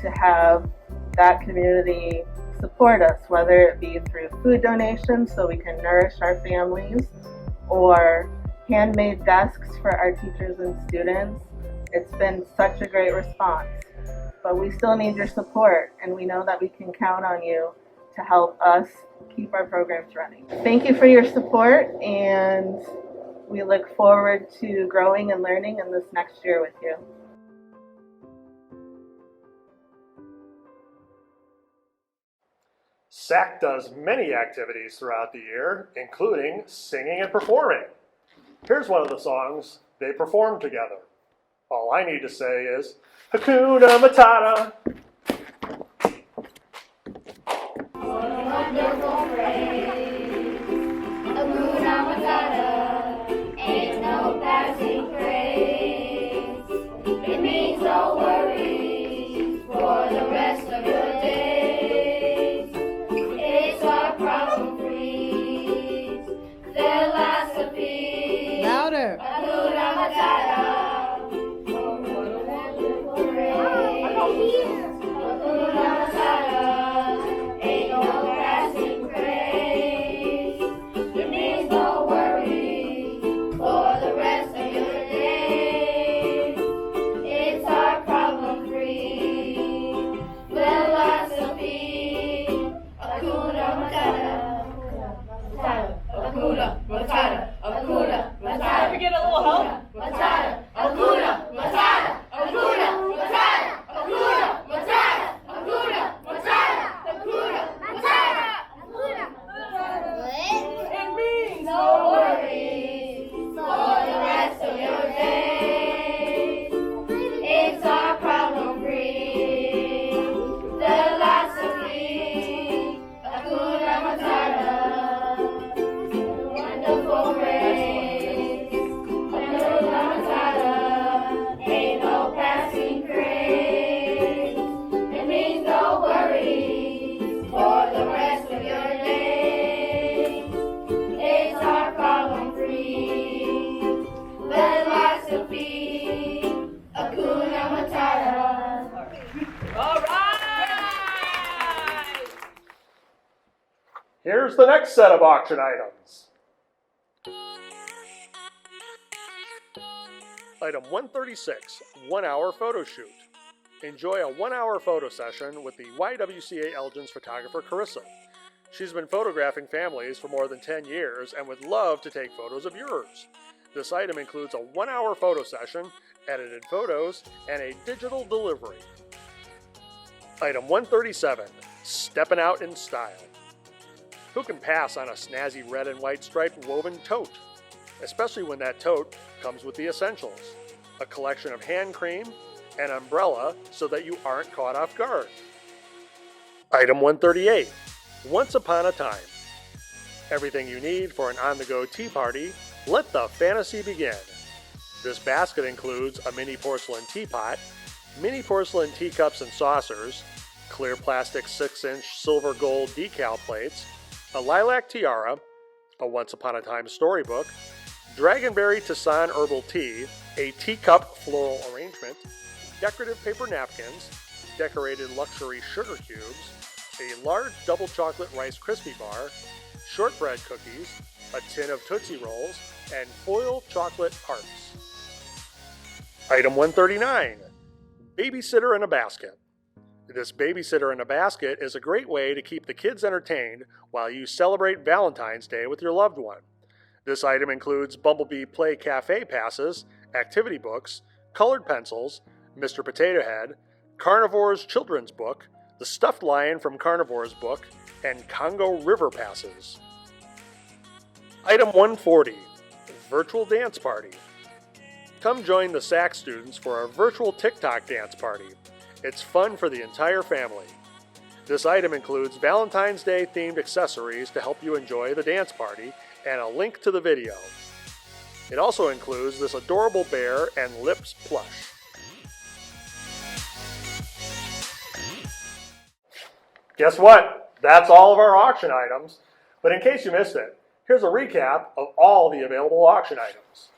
to have that community support us, whether it be through food donations so we can nourish our families, or handmade desks for our teachers and students. It's been such a great response, but we still need your support, and we know that we can count on you to help us keep our programs running. Thank you for your support, and we look forward to growing and learning in this next year with you. SAC does many activities throughout the year, including singing and performing. Here's one of the songs they performed together. All I need to say is, Hakuna Matata. What a wonderful phrase. Hakuna Matata, ain't no passing craze. It means no worries for the rest of your days. It's our problem-free philosophy. Louder. Hakuna Matata. Here's the next set of auction items. Item 136, 1 hour photo shoot. Enjoy a 1 hour photo session with the YWCA Elgin's photographer Carissa. She's been photographing families for more than 10 years and would love to take photos of yours. This item includes a 1 hour photo session, edited photos, and a digital delivery. Item 137, stepping out in style. Who can pass on a snazzy red and white striped woven tote? Especially when that tote comes with the essentials. A collection of hand cream, an umbrella so that you aren't caught off guard. Item 138, once upon a time. Everything you need for an on-the-go tea party, let the fantasy begin. This basket includes a mini porcelain teapot, mini porcelain teacups and saucers, clear plastic 6-inch silver gold decal plates, a lilac tiara, a Once Upon a Time storybook, dragonberry Tisane herbal tea, a teacup floral arrangement, decorative paper napkins, decorated luxury sugar cubes, a large double chocolate Rice Krispie bar, shortbread cookies, a tin of Tootsie Rolls, and foil chocolate hearts. Item 139, Babysitter in a Basket. This Babysitter in a Basket is a great way to keep the kids entertained while you celebrate Valentine's Day with your loved one. This item includes Bumblebee Play Cafe passes, activity books, colored pencils, Mr. Potato Head, Carnivore's Children's Book, the Stuffed Lion from Carnivore's Book, and Congo River passes. Item 140, Virtual Dance Party. Come join the SAC students for our virtual TikTok dance party. It's fun for the entire family. This item includes Valentine's Day themed accessories to help you enjoy the dance party and a link to the video. It also includes this adorable bear and lips plush. Guess what? That's all of our auction items. But in case you missed it, here's a recap of all the available auction items.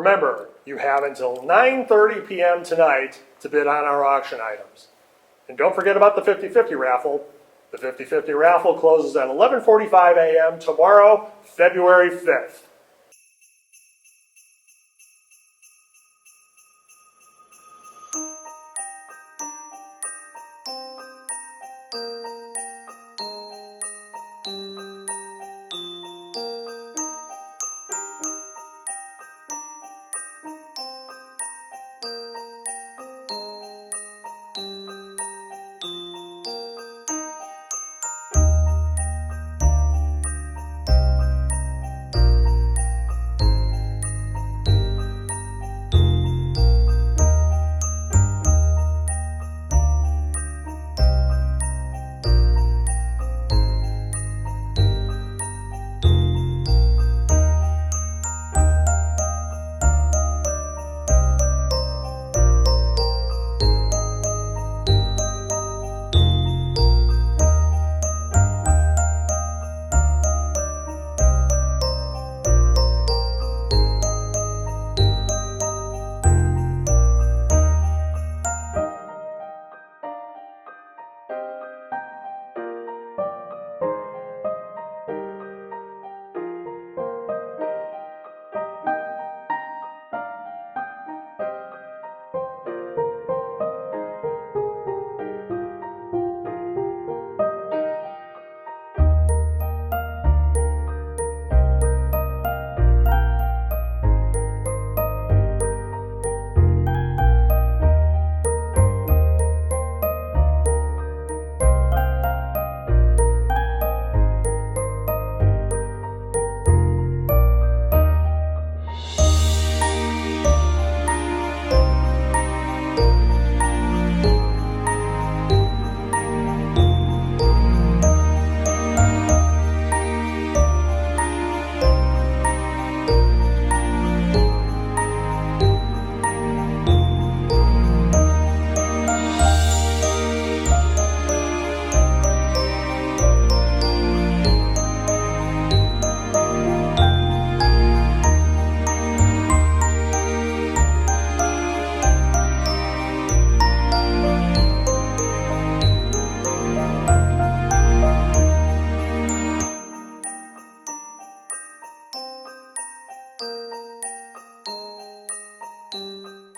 Remember, you have until 9:30 p.m. tonight to bid on our auction items. And don't forget about the 50/50 raffle. The 50/50 raffle closes at 11:45 a.m. tomorrow, February 5th.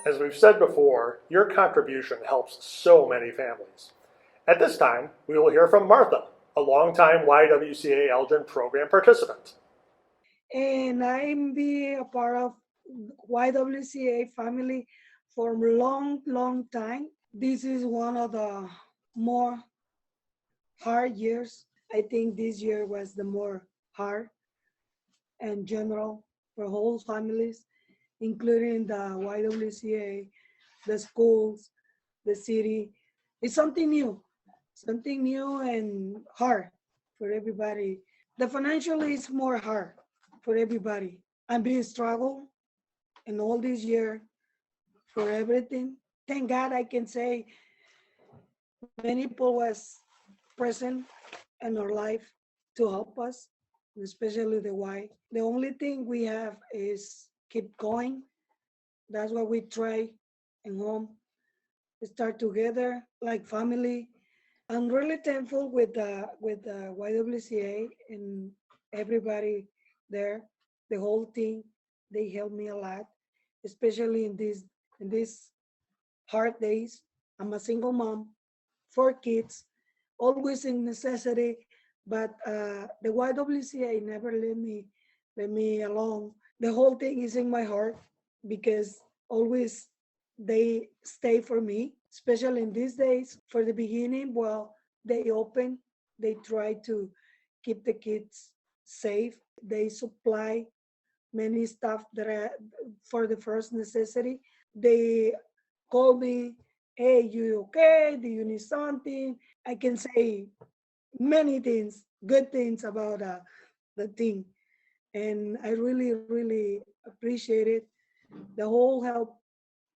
As we've said before, your contribution helps so many families. At this time, we will hear from Martha, a longtime YWCA Elgin program participant. And I'm be a part of YWCA family for a long time. This is one of the more hard years. I think this year was the more hard and general for whole families, including the YWCA, the schools, the city. It's something new and hard for everybody. The financially is more hard for everybody. I'm being struggled in all this year for everything. Thank God I can say many people was present in our life to help us, especially the why. The only thing we have is keep going. That's what we try in home. We start together like family. I'm really thankful with the YWCA and everybody there, the whole team. They helped me a lot, especially in these hard days. I'm a single mom, 4 kids, always in necessity, but the YWCA never let me alone. The whole thing is in my heart because always they stay for me, especially in these days. For the beginning, well, they open, they try to keep the kids safe. They supply many stuff that are for the first necessity. They call me, hey, you okay? Do you need something? I can say many things, good things about the thing. And I really appreciate it. The whole help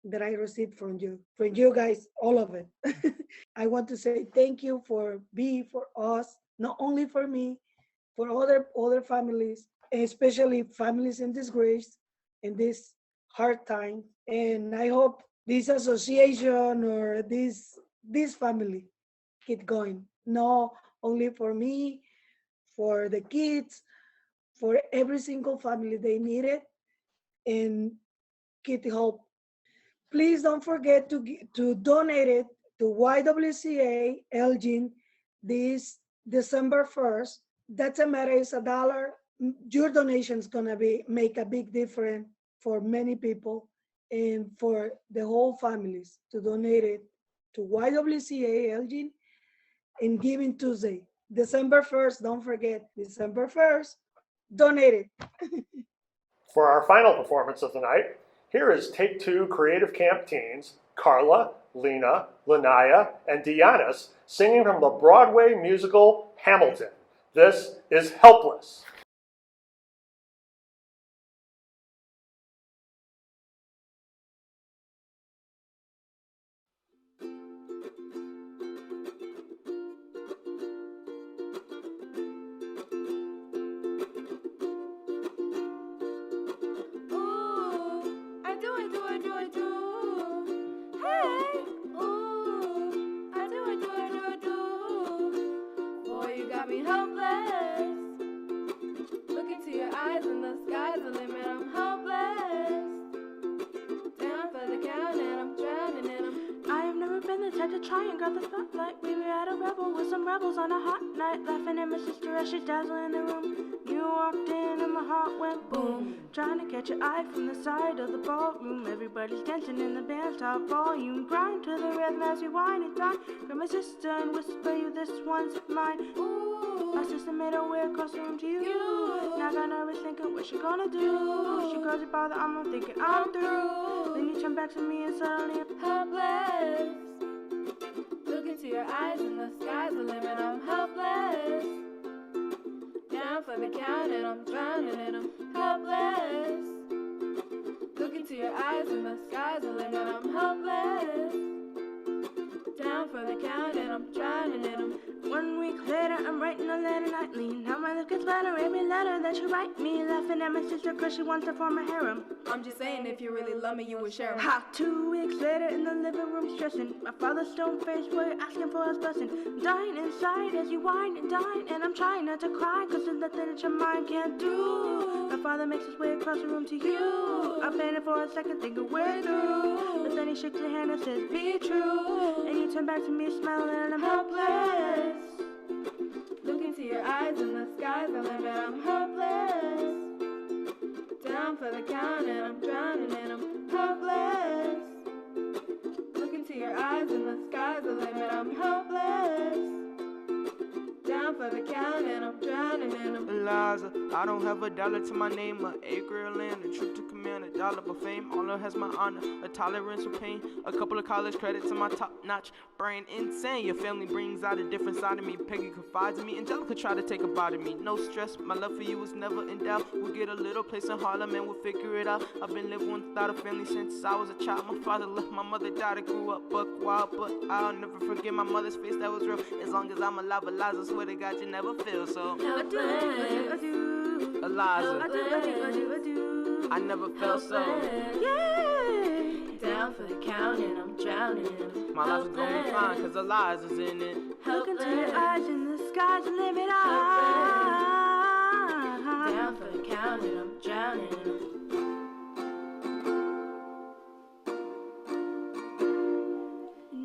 that I received from you guys, all of it. I want to say thank you for us, not only for me, for other families, especially families in disgrace in this hard time. And I hope this association or this family keep going. Not only for me, for the kids, for every single family they need it, and keep hope. Please don't forget to donate it to YWCA Elgin this December 1st. Doesn't matter, it's $1. Your donation is gonna make a big difference for many people and for the whole families to donate it to YWCA Elgin in Giving Tuesday. December 1st, don't forget, December 1st, donate it. For our final performance of the night, here is Take Two Creative Camp teens Carla, Lena, Lanaya, and Deannis singing from the Broadway musical Hamilton. This is Helpless. To try and grab the spotlight. We were at a rebel with some rebels on a hot night, laughing at my sister as she dazzled in the room. You walked in and my heart went boom, trying to catch your eye from the side of the ballroom. Everybody's dancing in the band's top volume, grind to the rhythm as we whine and dine. Grab my sister and whisper you, this one's mine. Ooh, my sister made her way across the room to you. Now I got nervous thinking what she gonna do. She goes about the arm, I'm thinking I'm through. Then you turn back to me and suddenly I'm helpless. Look into your eyes and the sky's the limit, I'm helpless. Down for the count and I'm drowning and I'm helpless. Look into your eyes and the sky's the limit, I'm helpless. Down for the count and I'm drowning in them. 1 week later, I'm writing a letter nightly. Now my life gets better every letter that you write me. Laughing at my sister cause she wants to form a harem. I'm just saying, if you really love me, you would share 'em. Ha! 2 weeks later in the living room stressing. My father's stone face where asking for his blessing. I'm dying inside as you whine and dine. And I'm trying not to cry cause there's nothing that your mind can't do. My father makes his way across the room to you. I panicked for a second thinking we're through. But then he shakes your hand and says be true. And you turn back to me smiling and I'm helpless. Look into your eyes and the sky's the limit, I'm helpless. Down for the count and I'm drowning and I'm helpless. Look into your eyes and the sky's the limit, I'm helpless. Down for the count and I'm drowning in them. Eliza, I don't have $1 to my name, an acre of land, a trip to command, $1 for fame. All of has my honor, a tolerance for pain, a couple of college credits in my top-notch brain. Insane, your family brings out a different side of me. Peggy confides in me, Angelica tried to take a bite of me. No stress, my love for you was never in doubt. We'll get a little place in Harlem and we'll figure it out. I've been living without a family since I was a child. My father left, my mother died, I grew up buck wild, but I'll never forget my mother's face, that was real. As long as I'm alive, Eliza, swear to God you never feel so. Eliza, I never felt so. Yeah. Down for the count and I'm drowning. My life is gonna be fine cause Eliza's in it. Look into your eyes and the sky's the limit. Down for the count and I'm drowning.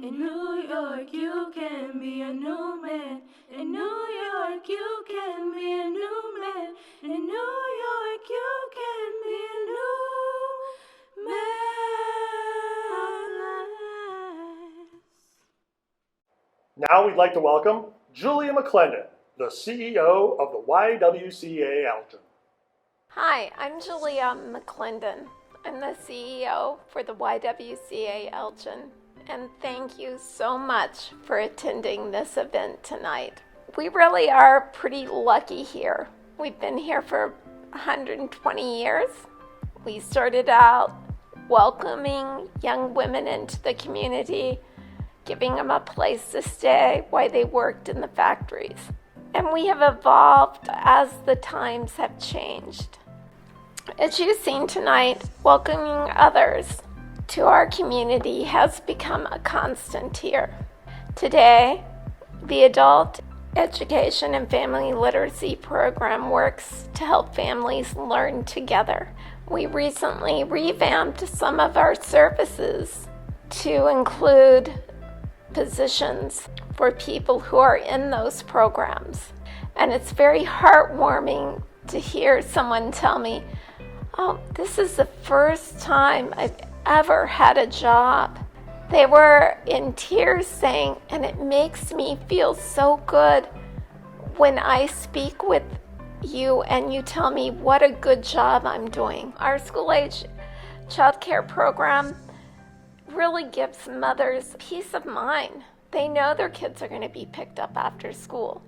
In New York you can be a new man. In New York you can be a new man. In New York you can be a new man. Now we'd like to welcome Julia McClendon, the CEO of the YWCA Elgin. Hi, I'm Julia McClendon. I'm the CEO for the YWCA Elgin. And thank you so much for attending this event tonight. We really are pretty lucky here. We've been here for 120 years. We started out welcoming young women into the community, giving them a place to stay while they worked in the factories. And we have evolved as the times have changed. As you've seen tonight, welcoming others to our community has become a constant here. Today, the Adult Education and Family Literacy Program works to help families learn together. We recently revamped some of our services to include positions for people who are in those programs. And it's very heartwarming to hear someone tell me, "Oh, this is the first time I've ever had a job." They were in tears saying, "And it makes me feel so good when I speak with you and you tell me what a good job I'm doing." Our school-age child care program really gives mothers peace of mind. They know their kids are going to be picked up after school.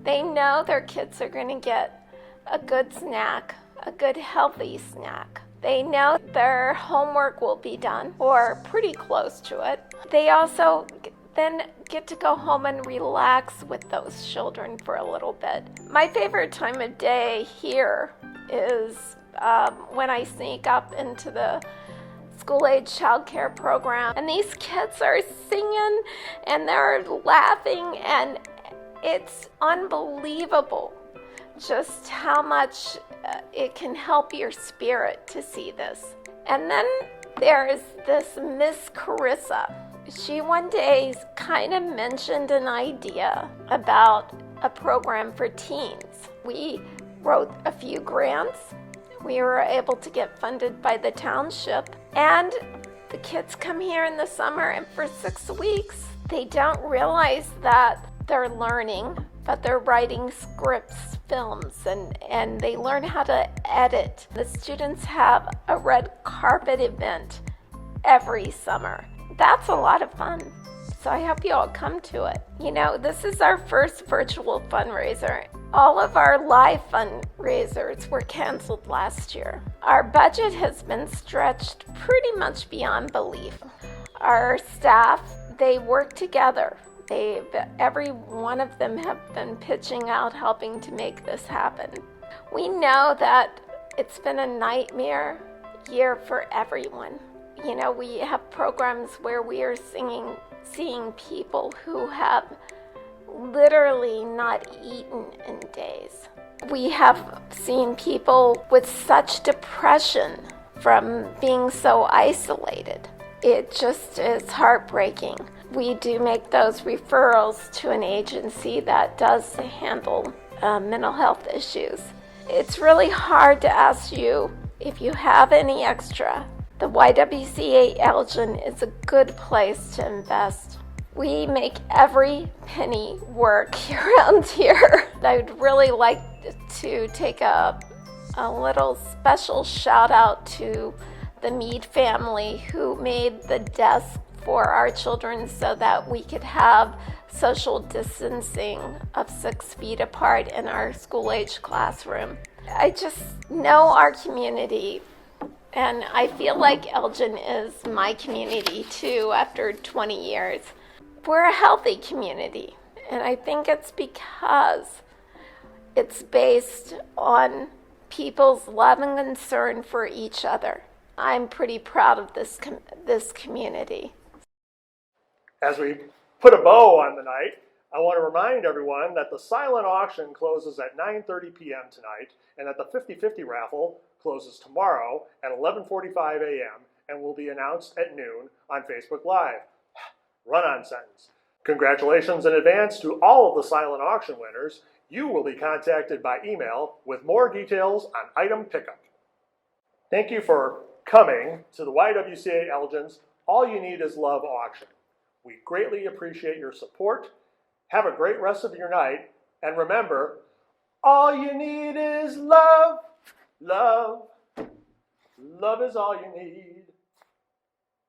They know their kids are going to get a good snack, a good healthy snack. They know their homework will be done, or pretty close to it. They also then get to go home and relax with those children for a little bit. My favorite time of day here is when I sneak up into the school-age child care program, and these kids are singing and they're laughing, and it's unbelievable just how much it can help your spirit to see this. And then there is this Miss Carissa. She one day kind of mentioned an idea about a program for teens. We wrote a few grants. We were able to get funded by the township, and the kids come here in the summer, and for 6 weeks they don't realize that they're learning, but they're writing scripts, films, and they learn how to edit. The students have a red carpet event every summer. That's a lot of fun. So I hope you all come to it. You know, this is our first virtual fundraiser. All of our live fundraisers were canceled last year. Our budget has been stretched pretty much beyond belief. Our staff, they work together. Every one of them have been pitching out, helping to make this happen. We know that it's been a nightmare year for everyone. You know, we have programs where we are seeing people who have literally not eaten in days. We have seen people with such depression from being so isolated. It just is heartbreaking. We do make those referrals to an agency that does handle mental health issues. It's really hard to ask you if you have any extra. The YWCA Elgin is a good place to invest. We make every penny work around here. I'd really like to take a little special shout out to the Mead family who made the desk for our children so that we could have social distancing of 6 feet apart in our school-age classroom. I just know our community, and I feel like Elgin is my community too after 20 years. We're a healthy community, and I think it's because it's based on people's love and concern for each other. I'm pretty proud of this community. As we put a bow on the night, I want to remind everyone that the silent auction closes at 9:30 p.m. tonight, and that the 50/50 raffle closes tomorrow at 11:45 a.m. and will be announced at noon on Facebook Live. Run-on sentence. Congratulations in advance to all of the silent auction winners. You will be contacted by email with more details on item pickup. Thank you for coming to the YWCA Elgin's All You Need Is Love auction. We greatly appreciate your support. Have a great rest of your night, and remember, all you need is love. Love. Love is all you need.